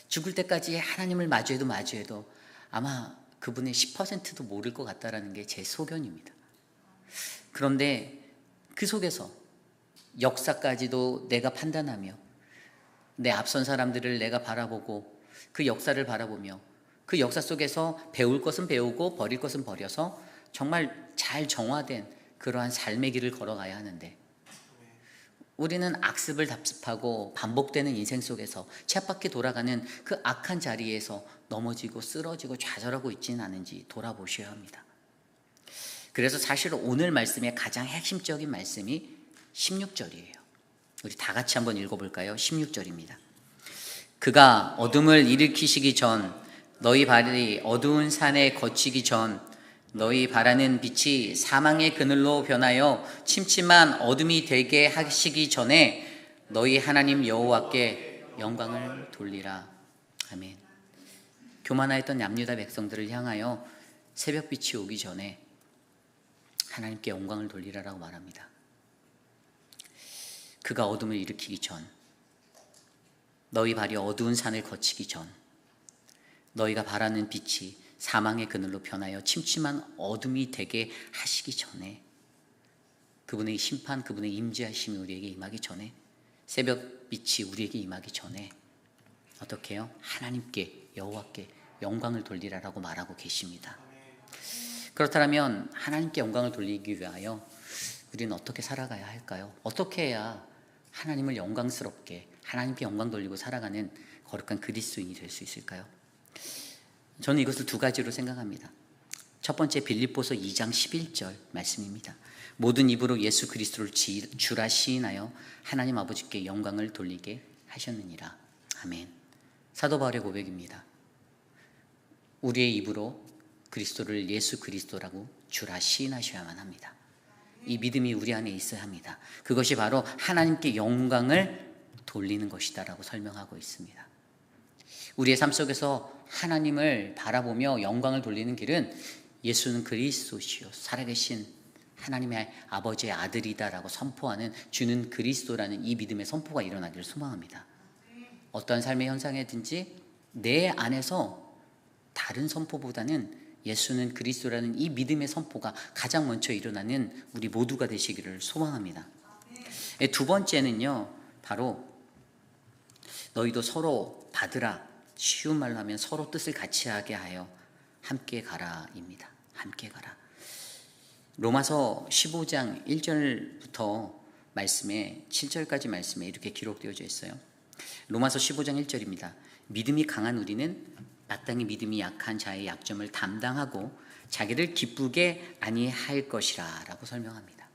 죽을 때까지 하나님을 마주해도 아마 그분의 10%도 모를 것 같다라는 게 제 소견입니다. 그런데 그 속에서 역사까지도 내가 판단하며 내 앞선 사람들을 내가 바라보고 그 역사를 바라보며 그 역사 속에서 배울 것은 배우고 버릴 것은 버려서 정말 잘 정화된 그러한 삶의 길을 걸어가야 하는데, 우리는 악습을 답습하고 반복되는 인생 속에서 쳇바퀴 돌아가는 그 악한 자리에서 넘어지고 쓰러지고 좌절하고 있지는 않은지 돌아보셔야 합니다. 그래서 사실 오늘 말씀의 가장 핵심적인 말씀이 16절이에요. 우리 다 같이 한번 읽어볼까요? 16절입니다. 그가 어둠을 일으키시기 전, 너희 발이 어두운 산에 거치기 전, 너희 바라는 빛이 사망의 그늘로 변하여 침침한 어둠이 되게 하시기 전에 너희 하나님 여호와께 영광을 돌리라. 아멘. 교만하였던 남유다 백성들을 향하여 새벽빛이 오기 전에 하나님께 영광을 돌리라라고 말합니다. 그가 어둠을 일으키기 전, 너희 발이 어두운 산을 거치기 전, 너희가 바라는 빛이 사망의 그늘로 변하여 침침한 어둠이 되게 하시기 전에, 그분의 심판, 그분의 임재하심이 우리에게 임하기 전에, 새벽빛이 우리에게 임하기 전에 어떻게 해요? 하나님께, 여호와께 영광을 돌리라라고 말하고 계십니다. 그렇다면 하나님께 영광을 돌리기 위하여 우리는 어떻게 살아가야 할까요? 어떻게 해야 하나님을 영광스럽게, 하나님께 영광 돌리고 살아가는 거룩한 그리스도인이 될 수 있을까요? 저는 이것을 두 가지로 생각합니다. 첫 번째, 빌립보서 2장 11절 말씀입니다. 모든 입으로 예수 그리스도를 주라 시인하여 하나님 아버지께 영광을 돌리게 하셨느니라. 아멘. 사도 바울의 고백입니다. 우리의 입으로 그리스도를 예수 그리스도라고 주라 시인하셔야만 합니다. 이 믿음이 우리 안에 있어야 합니다. 그것이 바로 하나님께 영광을 돌리는 것이다라고 설명하고 있습니다. 우리의 삶 속에서 하나님을 바라보며 영광을 돌리는 길은 예수는 그리스도시요 살아계신 하나님의 아버지의 아들이다라고 선포하는 주는 그리스도라는 이 믿음의 선포가 일어나기를 소망합니다. 어떠한 삶의 현상이든지 내 안에서 다른 선포보다는 예수는 그리스도라는 이 믿음의 선포가 가장 먼저 일어나는 우리 모두가 되시기를 소망합니다. 두 번째는요, 바로 너희도 서로 받으라. 쉬운 말로 하면 서로 뜻을 같이 하게 하여 함께 가라입니다. 함께 가라. 로마서 15장 1절부터 말씀에 7절까지 말씀에 이렇게 기록되어져 있어요. 로마서 15장 1절입니다. 믿음이 강한 우리는 마땅히 믿음이 약한 자의 약점을 담당하고 자기를 기쁘게 아니할 것이라 라고 설명합니다.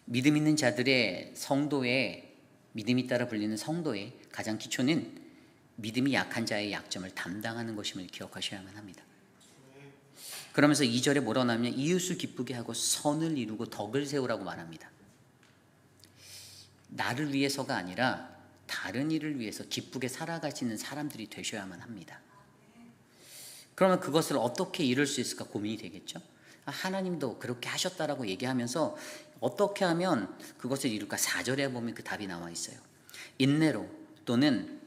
믿음 있는 자들의 성도의, 믿음이 따라 불리는 성도의 가장 기초는 믿음이 약한 자의 약점을 담당하는 것임을 기억하셔야만 합니다. 그러면서 2절에 뭐라고 나오냐면 이웃을 기쁘게 하고 선을 이루고 덕을 세우라고 말합니다. 나를 위해서가 아니라 다른 이를 위해서 기쁘게 살아가시는 사람들이 되셔야만 합니다. 그러면 그것을 어떻게 이룰 수 있을까 고민이 되겠죠. 하나님도 그렇게 하셨다라고 얘기하면서 어떻게 하면 그것을 이룰까. 4절에 보면 그 답이 나와 있어요. 인내로 또는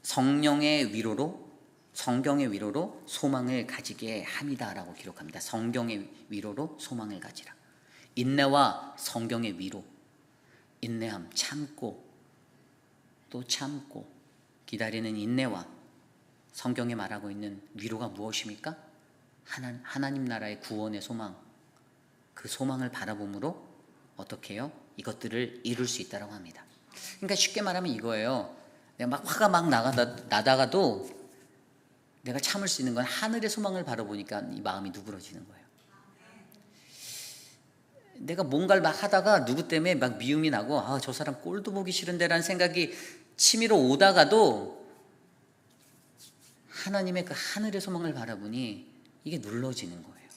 성령의 위로로, 성경의 위로로 소망을 가지게 함이다라고 기록합니다. 성경의 위로로 소망을 가지라. 인내와 성경의 위로, 인내함, 참고, 또 참고 기다리는 인내와 성경에 말하고 있는 위로가 무엇입니까? 하나님 나라의 구원의 소망, 그 소망을 바라봄으로 어떻게 해요? 이것들을 이룰 수 있다고 합니다. 그러니까 쉽게 말하면 이거예요. 내가 막 화가 막 나다가도 내가 참을 수 있는 건 하늘의 소망을 바라보니까 이 마음이 누그러지는 거예요. 내가 뭔가를 막 하다가 누구 때문에 막 미움이 나고 저 사람 꼴도 보기 싫은데라는 생각이 치밀어 오다가도 하나님의 그 하늘의 소망을 바라보니 이게 눌러지는 거예요.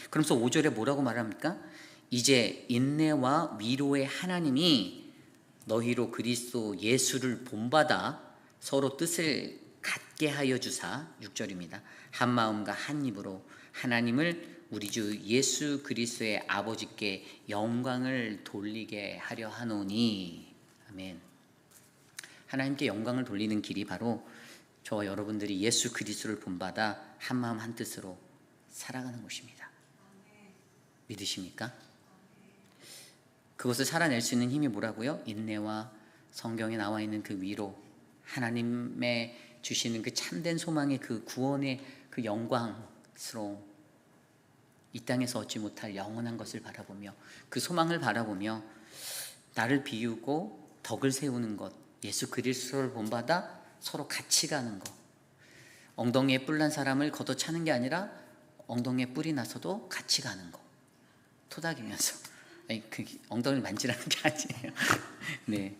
그러면서 5절에 뭐라고 말합니까? 이제 인내와 위로의 하나님이 너희로 그리스도 예수를 본받아 서로 뜻을 같게 하여 주사 6절입니다. 한 마음과 한 입으로 하나님을 우리 주 예수 그리스도의 아버지께 영광을 돌리게 하려 하노니. 아멘. 하나님께 영광을 돌리는 길이 바로 저와 여러분들이 예수 그리스도를 본받아 한 마음 한 뜻으로 살아가는 것입니다. 믿으십니까? 그것을 살아낼 수 있는 힘이 뭐라고요? 인내와 성경에 나와 있는 그 위로, 하나님의 주시는 그 참된 소망의 그 구원의 그 영광스러움, 이 땅에서 얻지 못할 영원한 것을 바라보며 그 소망을 바라보며 나를 비우고 덕을 세우는 것, 예수 그리스도를 본받아 서로 같이 가는 것, 엉덩이에 뿔난 사람을 걷어차는 게 아니라 엉덩이에 뿔이 나서도 같이 가는 것, 토닥이면서 그 엉덩이를 만지라는 게 아니에요. 네,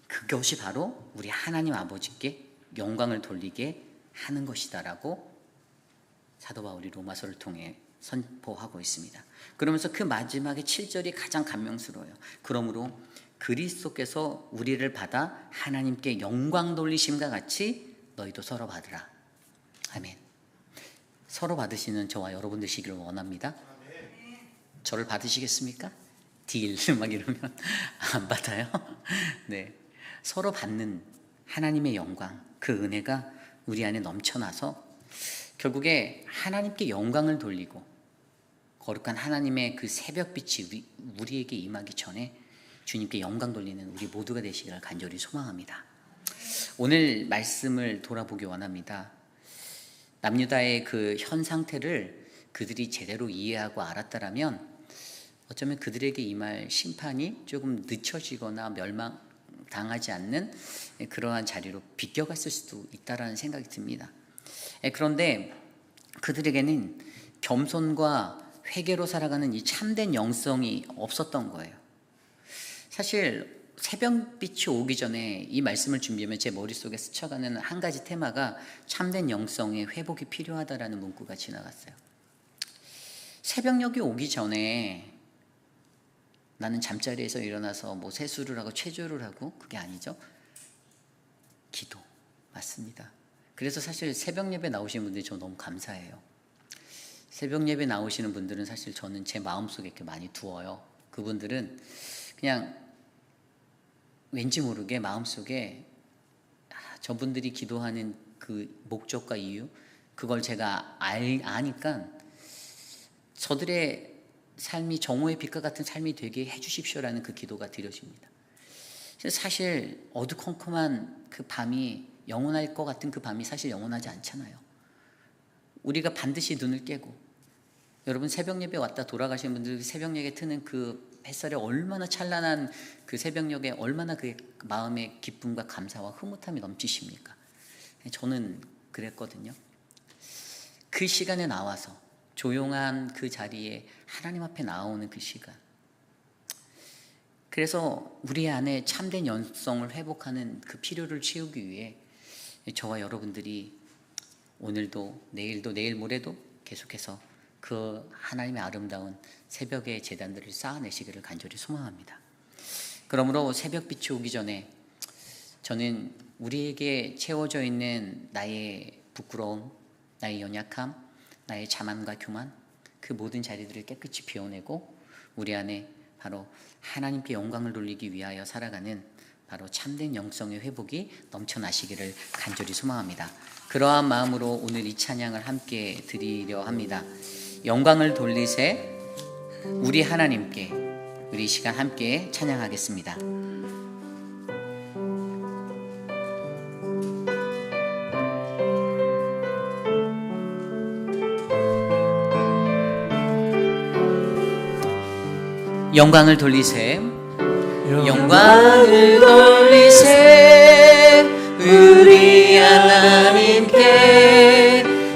그것이 바로 우리 하나님 아버지께 영광을 돌리게 하는 것이다라고 사도 바울이 로마서를 통해 선포하고 있습니다. 그러면서 그 마지막에 7절이 가장 감명스러워요. 그러므로 그리스도께서 우리를 받아 하나님께 영광 돌리심과 같이 너희도 서로 받으라. 아멘. 서로 받으시는 저와 여러분 되시기를 원합니다. 저를 받으시겠습니까? 딜 막 이러면 안 받아요. 네, 서로 받는 하나님의 영광, 그 은혜가 우리 안에 넘쳐나서 결국에 하나님께 영광을 돌리고 거룩한 하나님의 그 새벽빛이 우리에게 임하기 전에 주님께 영광 돌리는 우리 모두가 되시기를 간절히 소망합니다. 오늘 말씀을 돌아보기 원합니다. 남유다의 그 현 상태를 그들이 제대로 이해하고 알았다라면 어쩌면 그들에게 임할 심판이 조금 늦춰지거나 멸망당하지 않는 그러한 자리로 비껴갔을 수도 있다라는 생각이 듭니다. 그런데 그들에게는 겸손과 회개로 살아가는 이 참된 영성이 없었던 거예요. 사실 새벽빛이 오기 전에 이 말씀을 준비하면 제 머릿속에 스쳐가는 한 가지 테마가 참된 영성의 회복이 필요하다라는 문구가 지나갔어요. 새벽녘이 오기 전에 나는 잠자리에서 일어나서 뭐 세수를 하고 체조를 하고 그게 아니죠. 기도 맞습니다. 그래서 사실 새벽 예배 나오시는 분들이 저 너무 감사해요. 새벽 예배 나오시는 분들은 사실 저는 제 마음속에 이렇게 많이 두어요. 그분들은 그냥 왠지 모르게 마음속에 저분들이 기도하는 그 목적과 이유, 그걸 제가 아니까 저들의 삶이 정오의 빛과 같은 삶이 되게 해주십시오라는 그 기도가 드려집니다. 사실 어두컴컴한 그 밤이 영원할 것 같은 그 밤이 사실 영원하지 않잖아요. 우리가 반드시 눈을 깨고, 여러분 새벽 예배 왔다 돌아가신 분들 새벽 예배 트는 그 햇살에 얼마나 찬란한 그 새벽녘에 얼마나 그 마음의 기쁨과 감사와 흐뭇함이 넘치십니까? 저는 그랬거든요. 그 시간에 나와서 조용한 그 자리에 하나님 앞에 나오는 그 시간, 그래서 우리 안에 참된 영성을 회복하는 그 필요를 채우기 위해 저와 여러분들이 오늘도 내일도 내일 모레도 계속해서 그 하나님의 아름다운 새벽의 제단들을 쌓아내시기를 간절히 소망합니다. 그러므로 새벽빛이 오기 전에 저는 우리에게 채워져 있는 나의 부끄러움, 나의 연약함, 나의 자만과 교만, 그 모든 자리들을 깨끗이 비워내고 우리 안에 바로 하나님께 영광을 돌리기 위하여 살아가는 바로 참된 영성의 회복이 넘쳐나시기를 간절히 소망합니다. 그러한 마음으로 오늘 이 찬양을 함께 드리려 합니다. 영광을 돌리세 우리 하나님께, 우리 이 시간 함께 찬양하겠습니다. 영광을 돌리세, 영광을 돌리세 우리 하나님께,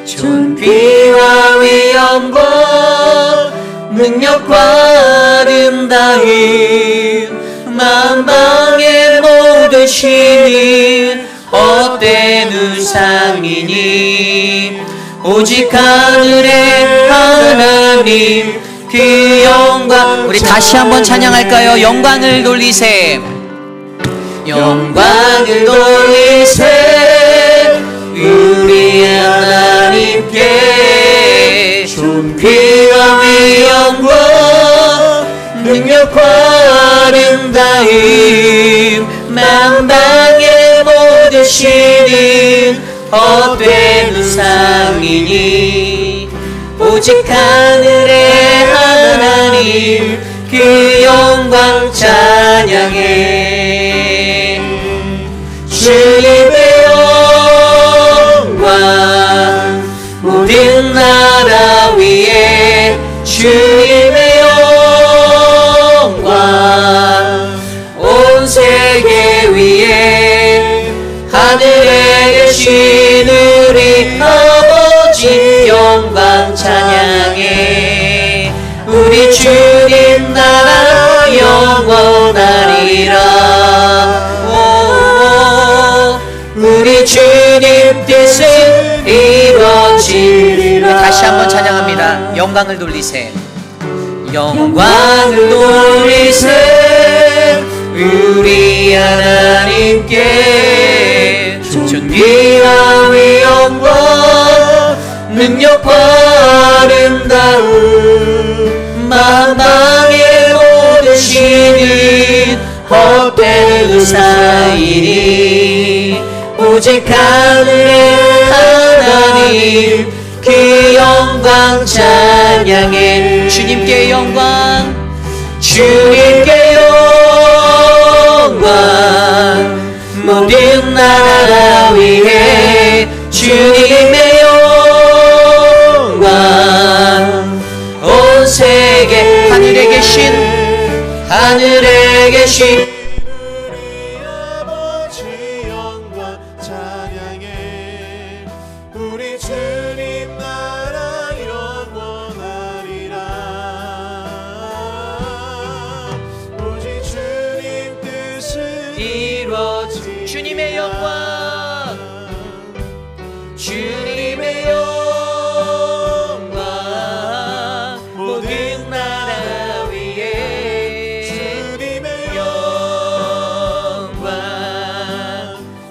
존귀와 위엄과 능력과 아름다움 만방의 모든 신이 헛된 우상이니 오직 하늘의 하나님 그 영광. 우리 다시 한번 찬양할까요? 영광을 돌리세, 영광을 돌리세 우리 하나님께, 존귀와 위엄과 능력과 아름다움 만방의 모든 신은 헛된 우상이니 오직 하늘의 하나님 그 영광 찬양해. 주님의 영광 모든 나라 위에, 주님의 영광 온 세계 위에, 하늘에 계신 우리 아버지 영광 찬양해. 우리 주님 나라 영원하리라. 우리 주님 뜻은 이루어지리라. 다시 한번 찬양합니다. 영광을 돌리세, 영광을 돌리세 우리 하나님께 존귀와 위엄과 능력과 아름다움 만방의 모든 신은 헛된 의사이니 오직 하늘의 하나님 그 영광 찬양해. 주님께 영광, 주님께 영광, 모든 나라 위에 주님의 영광. 온 세계 하늘에 계신 우리 아버지 영광 찬양해. 우리 주님 나라 영원하리라. 오직 주님 뜻은 이루어지. 주님의 영광, 주님의 영광, 모든 나라 위에 주님의 영광.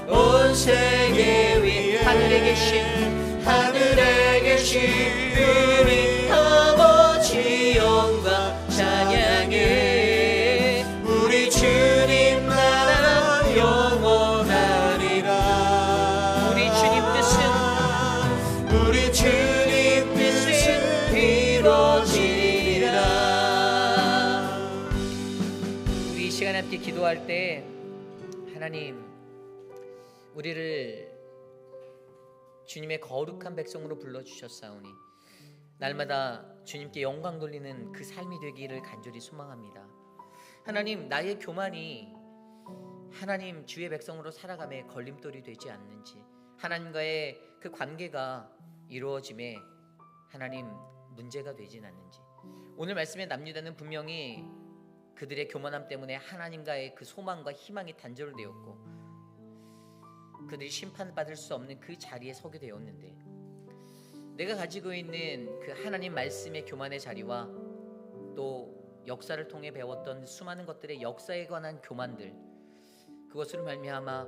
온 세계 위 하늘에 계신 우리 아버지 영광 찬양해. 우리 주님 나라 영원하리라. 우리 주님 뜻은 이루어지리라. 우리 이 시간에 함께 기도할 때 하나님, 우리를 주님의 거룩한 백성으로 불러주셨사오니 날마다 주님께 영광 돌리는 그 삶이 되기를 간절히 소망합니다. 하나님, 나의 교만이 하나님 주의 백성으로 살아감에 걸림돌이 되지 않는지, 하나님과의 그 관계가 이루어짐에 하나님 문제가 되진 않는지, 오늘 말씀에 남유다는 분명히 그들의 교만함 때문에 하나님과의 그 소망과 희망이 단절되었고 그들이 심판받을 수 없는 그 자리에 서게 되었는데, 내가 가지고 있는 그 하나님 말씀의 교만의 자리와 또 역사를 통해 배웠던 수많은 것들의 역사에 관한 교만들, 그것으로 말미암아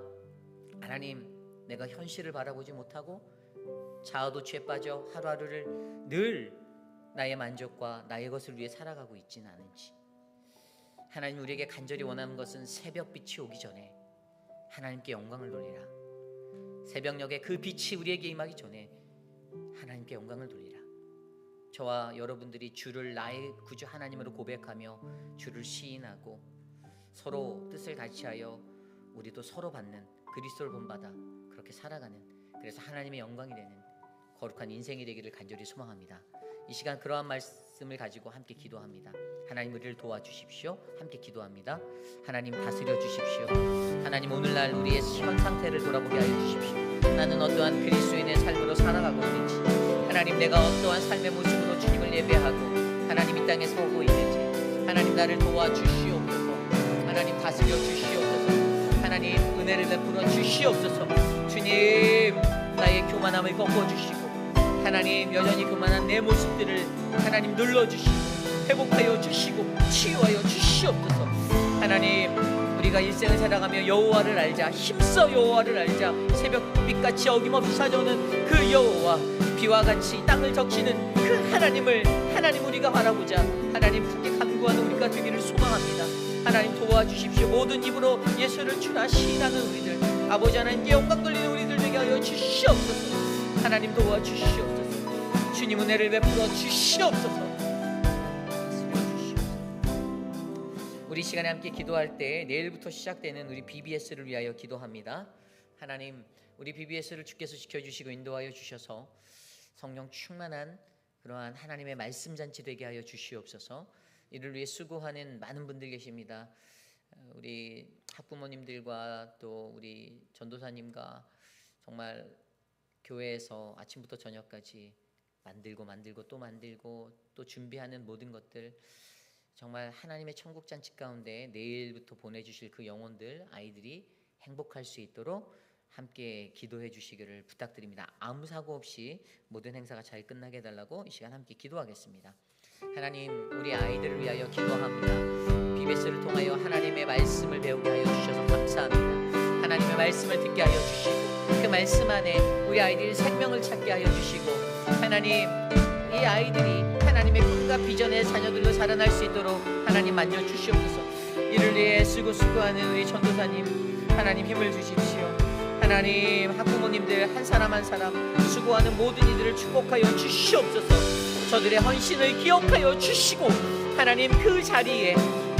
하나님, 내가 현실을 바라보지 못하고 자아도취에 빠져 하루하루를 늘 나의 만족과 나의 것을 위해 살아가고 있지는 않은지, 하나님, 우리에게 간절히 원하는 것은 새벽빛이 오기 전에 하나님께 영광을 돌리라. 새벽녘에 그 빛이 우리에게 임하기 전에 하나님께 영광을 돌리라. 저와 여러분들이 주를 나의 구주 하나님으로 고백하며 주를 시인하고 서로 뜻을 같이하여 우리도 서로 받는, 그리스도를 본받아 그렇게 살아가는, 그래서 하나님의 영광이 되는 거룩한 인생이 되기를 간절히 소망합니다. 이 시간 그러한 말씀을 가지고 함께 기도합니다. 하나님, 우리를 도와주십시오. 함께 기도합니다. 하나님, 다스려 주십시오. 하나님, 오늘날 우리의 현 상태를 돌아보게 하여 주십시오. 나는 어떠한 그리스도인의 삶으로 살아가고 있는지, 하나님, 내가 어떠한 삶의 모습으로 주님을 예배하고 하나님 이 땅에 서고 있는지, 하나님, 나를 도와주시옵소서. 하나님, 다스려 주시옵소서. 하나님, 은혜를 베풀어 주시옵소서. 주님, 나의 교만함을 꺾어주시고 하나님, 여전히 교만한 내 모습들을 하나님 눌러주시고 회복하여 주시고 치유하여 주시옵소서. 하나님, 우리가 일생을 살아가며 여호와를 알자, 힘써 여호와를 알자. 새벽빛같이 어김없이 찾아오는 그 여호와, 비와 같이 땅을 적시는 그 하나님을 하나님 우리가 바라보자. 하나님, 크게 간구하는 우리가 되기를 소망합니다. 하나님, 도와주십시오. 모든 입으로 예수를 주라 시인하는 우리들, 아버지 하나님께 영광 돌리는 우리들 되게 하여 주시옵소서. 하나님, 도와주시옵소서. 주님, 은혜를 베풀어 주시옵소서. 우리 시간에 함께 기도할 때 내일부터 시작되는 우리 BBS를 위하여 기도합니다. 하나님, 우리 BBS를 주께서 지켜주시고 인도하여 주셔서 성령 충만한 그러한 하나님의 말씀 잔치 되게 하여 주시옵소서. 이를 위해 수고하는 많은 분들 계십니다. 우리 학부모님들과 또 우리 전도사님과 정말 교회에서 아침부터 저녁까지 만들고 또 만들고 또 준비하는 모든 것들, 정말 하나님의 천국 잔치 가운데 내일부터 보내주실 그 영혼들, 아이들이 행복할 수 있도록 함께 기도해 주시기를 부탁드립니다. 아무 사고 없이 모든 행사가 잘 끝나게 해달라고 이 시간 함께 기도하겠습니다. 하나님, 우리 아이들을 위하여 기도합니다. BBS를 통하여 하나님의 말씀을 배우게 하여 주셔서 감사합니다. 하나님의 말씀을 듣게 하여 주시고 그 말씀 안에 우리 아이들이 생명을 찾게 하여 주시고, 하나님, 이 아이들이 하나님의 꿈과 비전의 자녀들로 자라날 수 있도록 하나님 만져주시옵소서. 이를 위해 쓰고 수고하는 우리 전도사님, 하나님 힘을 주십시오. 하나님, 학부모님들 한 사람 한 사람 수고하는 모든 이들을 축복하여 주시옵소서. 저들의 헌신을 기억하여 주시고, 하나님 그 자리에,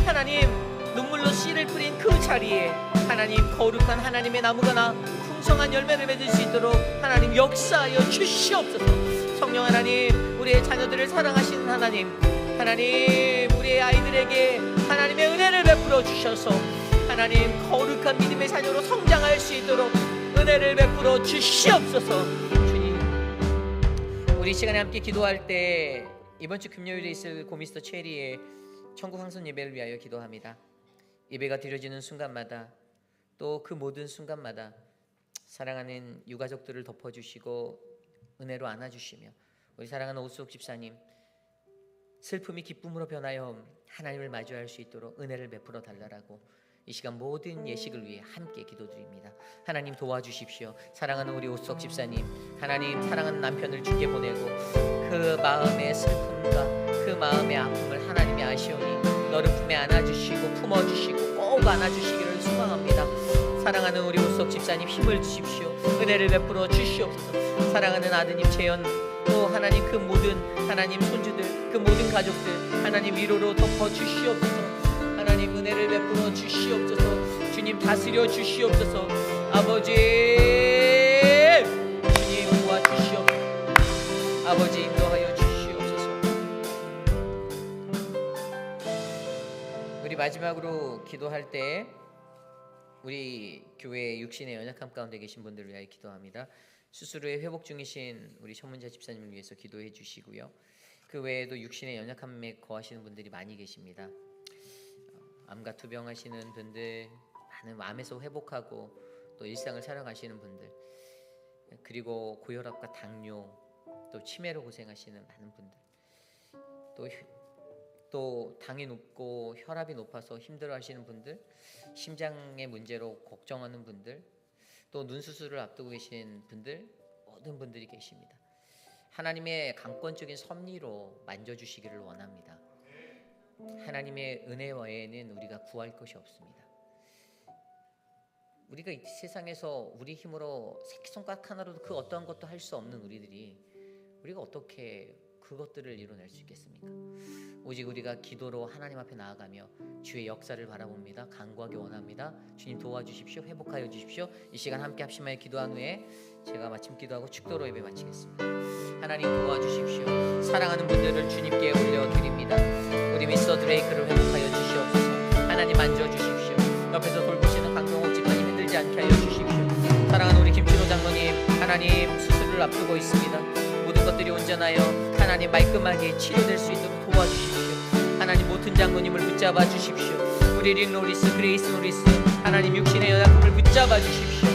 하나님 눈물로 씨를 뿌린 그 자리에 하나님 거룩한 하나님의 나무가 나 풍성한 열매를 맺을 수 있도록 하나님 역사하여 주시옵소서. 성령 하나님, 우리의 자녀들을 사랑하시는 하나님, 하나님 우리의 아이들에게 하나님의 은혜를 베풀어 주셔서 하나님 거룩한 믿음의 자녀로 성장할 수 있도록 은혜를 베풀어 주시옵소서. 주님, 우리 시간에 함께 기도할 때 이번 주 금요일에 있을 고미스터 체리의 천국 황선 예배를 위하여 기도합니다. 예배가 드려지는 순간마다 또 그 모든 순간마다 사랑하는 유가족들을 덮어주시고 은혜로 안아주시며, 우리 사랑하는 오수옥 집사님 슬픔이 기쁨으로 변하여 하나님을 마주할 수 있도록 은혜를 베풀어 달라고 이 시간 모든 예식을 위해 함께 기도드립니다. 하나님 도와주십시오. 사랑하는 우리 오수옥 집사님, 하나님 사랑하는 남편을 주께 보내고 그 마음의 슬픔과 그 마음의 아픔을 하나님이 아시오니 너를 품에 안아주시고 품어주시고 꼭 안아주시기를 소망합니다. 사랑하는 우리 오수옥 집사님 힘을 주십시오. 은혜를 베풀어 주시옵소서. 사랑하는 아드님 재현, 또 하나님 그 모든 하나님 손주들, 그 모든 가족들 하나님 위로로 덮어 주시옵소서. 하나님 은혜를 베풀어 주시옵소서. 주님 다스려 주시옵소서. 아버지 주님 도와주시옵소서. 아버지 인도하여 주시옵소서. 우리 마지막으로 기도할 때 우리 교회 육신의 연약함 가운데 계신 분들을 위하여 기도합니다. 수술 후에 회복 중이신 우리 천문자 집사님을 위해서 기도해 주시고요. 그 외에도 육신의 연약함에 거하시는 분들이 많이 계십니다. 암과 투병하시는 분들, 많은 암에서 회복하고 또 일상을 살아가시는 분들, 그리고 고혈압과 당뇨, 또 치매로 고생하시는 많은 분들, 또 당이 높고 혈압이 높아서 힘들어하시는 분들, 심장의 문제로 걱정하는 분들, 또 눈 수술을 앞두고 계신 분들, 모든 분들이 계십니다. 하나님의 강권적인 섭리로 만져주시기를 원합니다. 하나님의 은혜 외에는 우리가 구할 것이 없습니다. 우리가 이 세상에서 우리 힘으로 새끼손가락 하나로도 그 어떠한 것도 할 수 없는 우리가 어떻게 그것들을 이뤄낼 수 있겠습니까? 오직 우리가 기도로 하나님 앞에 나아가며 주의 역사를 바라봅니다. 간구하기 원합니다. 주님 도와주십시오. 회복하여 주십시오. 이 시간 함께 합심하여 기도한 후에 제가 마침 기도하고 축도로 예배 마치겠습니다. 하나님 도와주십시오. 사랑하는 분들을 주님께 올려드립니다. 우리 미스터 드레이크를 회복하여 주시옵소서. 하나님 만져주십시오. 옆에서 돌보시는 강동옥 집사님 힘들지 않게 하여 주십시오. 사랑하는 우리 김진호 장로님, 하나님 수술을 앞두고 있습니다. 모든 것들이 온전하여 하나님 말끔하게 치료될 수 있도록 도와주십시오. 하나님 모튼 장로님을 붙잡아 주십시오. 우리 린 노리스, 그레이스 노리스, 하나님 육신의 연약함을 붙잡아 주십시오.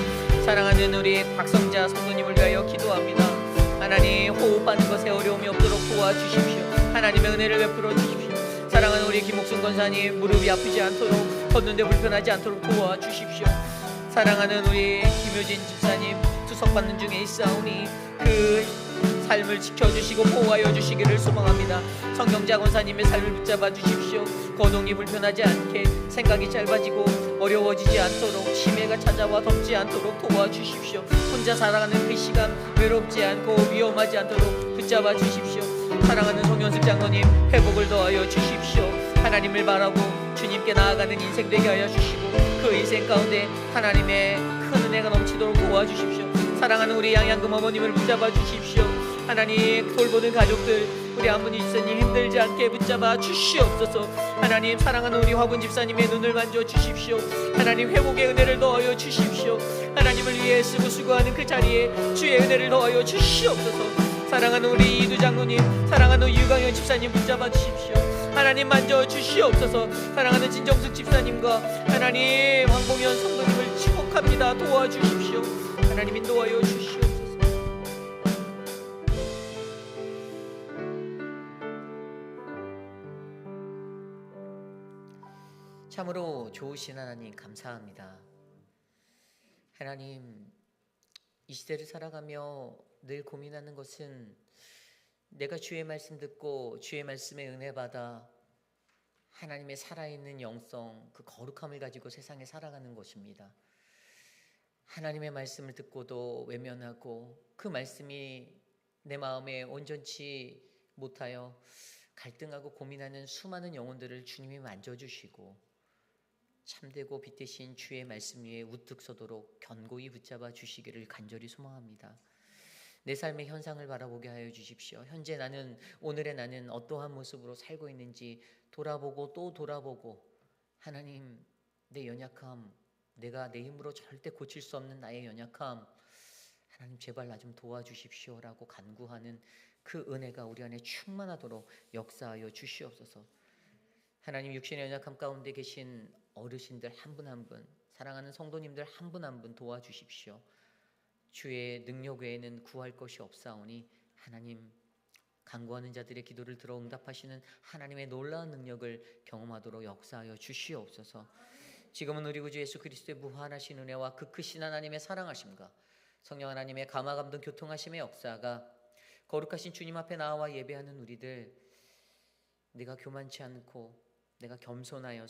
사랑하는 우리 박성자 성도님을 위하여 기도합니다. 하나님 호흡하는 것에 어려움이 없도록 도와주십시오. 하나님의 은혜를 베풀어 주십시오. 사랑하는 우리 김옥순 권사님 무릎이 아프지 않도록, 걷는데 불편하지 않도록 도와주십시오. 사랑하는 우리 김효진 집사님 투석받는 중에 있사오니 그 삶을 지켜주시고 보호하여 주시기를 소망합니다. 성경자 권사님의 삶을 붙잡아 주십시오. 거동이 불편하지 않게, 생각이 짧아지고 어려워지지 않도록, 치매가 찾아와 덮지 않도록 도와주십시오. 혼자 살아가는 그 시간 외롭지 않고 위험하지 않도록 붙잡아 주십시오. 사랑하는 송현숙 장로님 회복을 더하여 주십시오. 하나님을 바라고 주님께 나아가는 인생 되게 하여 주시고 그 인생 가운데 하나님의 큰 은혜가 넘치도록 도와주십시오. 사랑하는 우리 양양금 어머님을 붙잡아 주십시오. 하나님 돌보는 가족들, 우리 안문희 집사님 힘들지 않게 붙잡아 주시옵소서. 하나님 사랑하는 우리 화분 집사님의 눈을 만져 주십시오. 하나님 회복의 은혜를 더하여 주십시오. 하나님을 위해 쓰고 수고하는 그 자리에 주의 은혜를 더하여 주시옵소서. 사랑하는 우리 이두 장로님, 사랑하는 유강현 집사님 붙잡아 주십시오. 하나님 만져 주시옵소서. 사랑하는 진정숙 집사님과 하나님 황봉현 성도님을 축복합니다. 도와주십시오. 하나님 인도하여 주시옵소서. 참으로 좋으신 하나님 감사합니다. 하나님, 이 시대를 살아가며 늘 고민하는 것은 내가 주의 말씀 듣고 주의 말씀에 은혜 받아 하나님의 살아있는 영성, 그 거룩함을 가지고 세상에 살아가는 것입니다. 하나님의 말씀을 듣고도 외면하고 그 말씀이 내 마음에 온전치 못하여 갈등하고 고민하는 수많은 영혼들을 주님이 만져주시고 참되고 빛되신 주의 말씀 위에 우뚝 서도록 견고히 붙잡아 주시기를 간절히 소망합니다. 내 삶의 현상을 바라보게 하여 주십시오. 현재 나는, 오늘의 나는 어떠한 모습으로 살고 있는지 돌아보고 또 돌아보고, 하나님, 내 연약함, 내가 내 힘으로 절대 고칠 수 없는 나의 연약함, 하나님 제발 나 좀 도와주십시오라고 간구하는 그 은혜가 우리 안에 충만하도록 역사하여 주시옵소서. 하나님, 육신의 연약함 가운데 계신 어르신들 한 분 한 분, 사랑하는 성도님들 한 분 한 분 도와주십시오. 주의 능력 외에는 구할 것이 없사오니 하나님, 간구하는 자들의 기도를 들어 응답하시는 하나님의 놀라운 능력을 경험하도록 역사하여 주시옵소서. 지금은 우리 구주 예수 그리스도의 무한하신 은혜와 그 크신 하나님의 사랑하심과 성령 하나님의 감화 감동 교통하심의 역사가 거룩하신 주님 앞에 나와 예배하는 우리들, 내가 교만치 않고 내가 겸손하여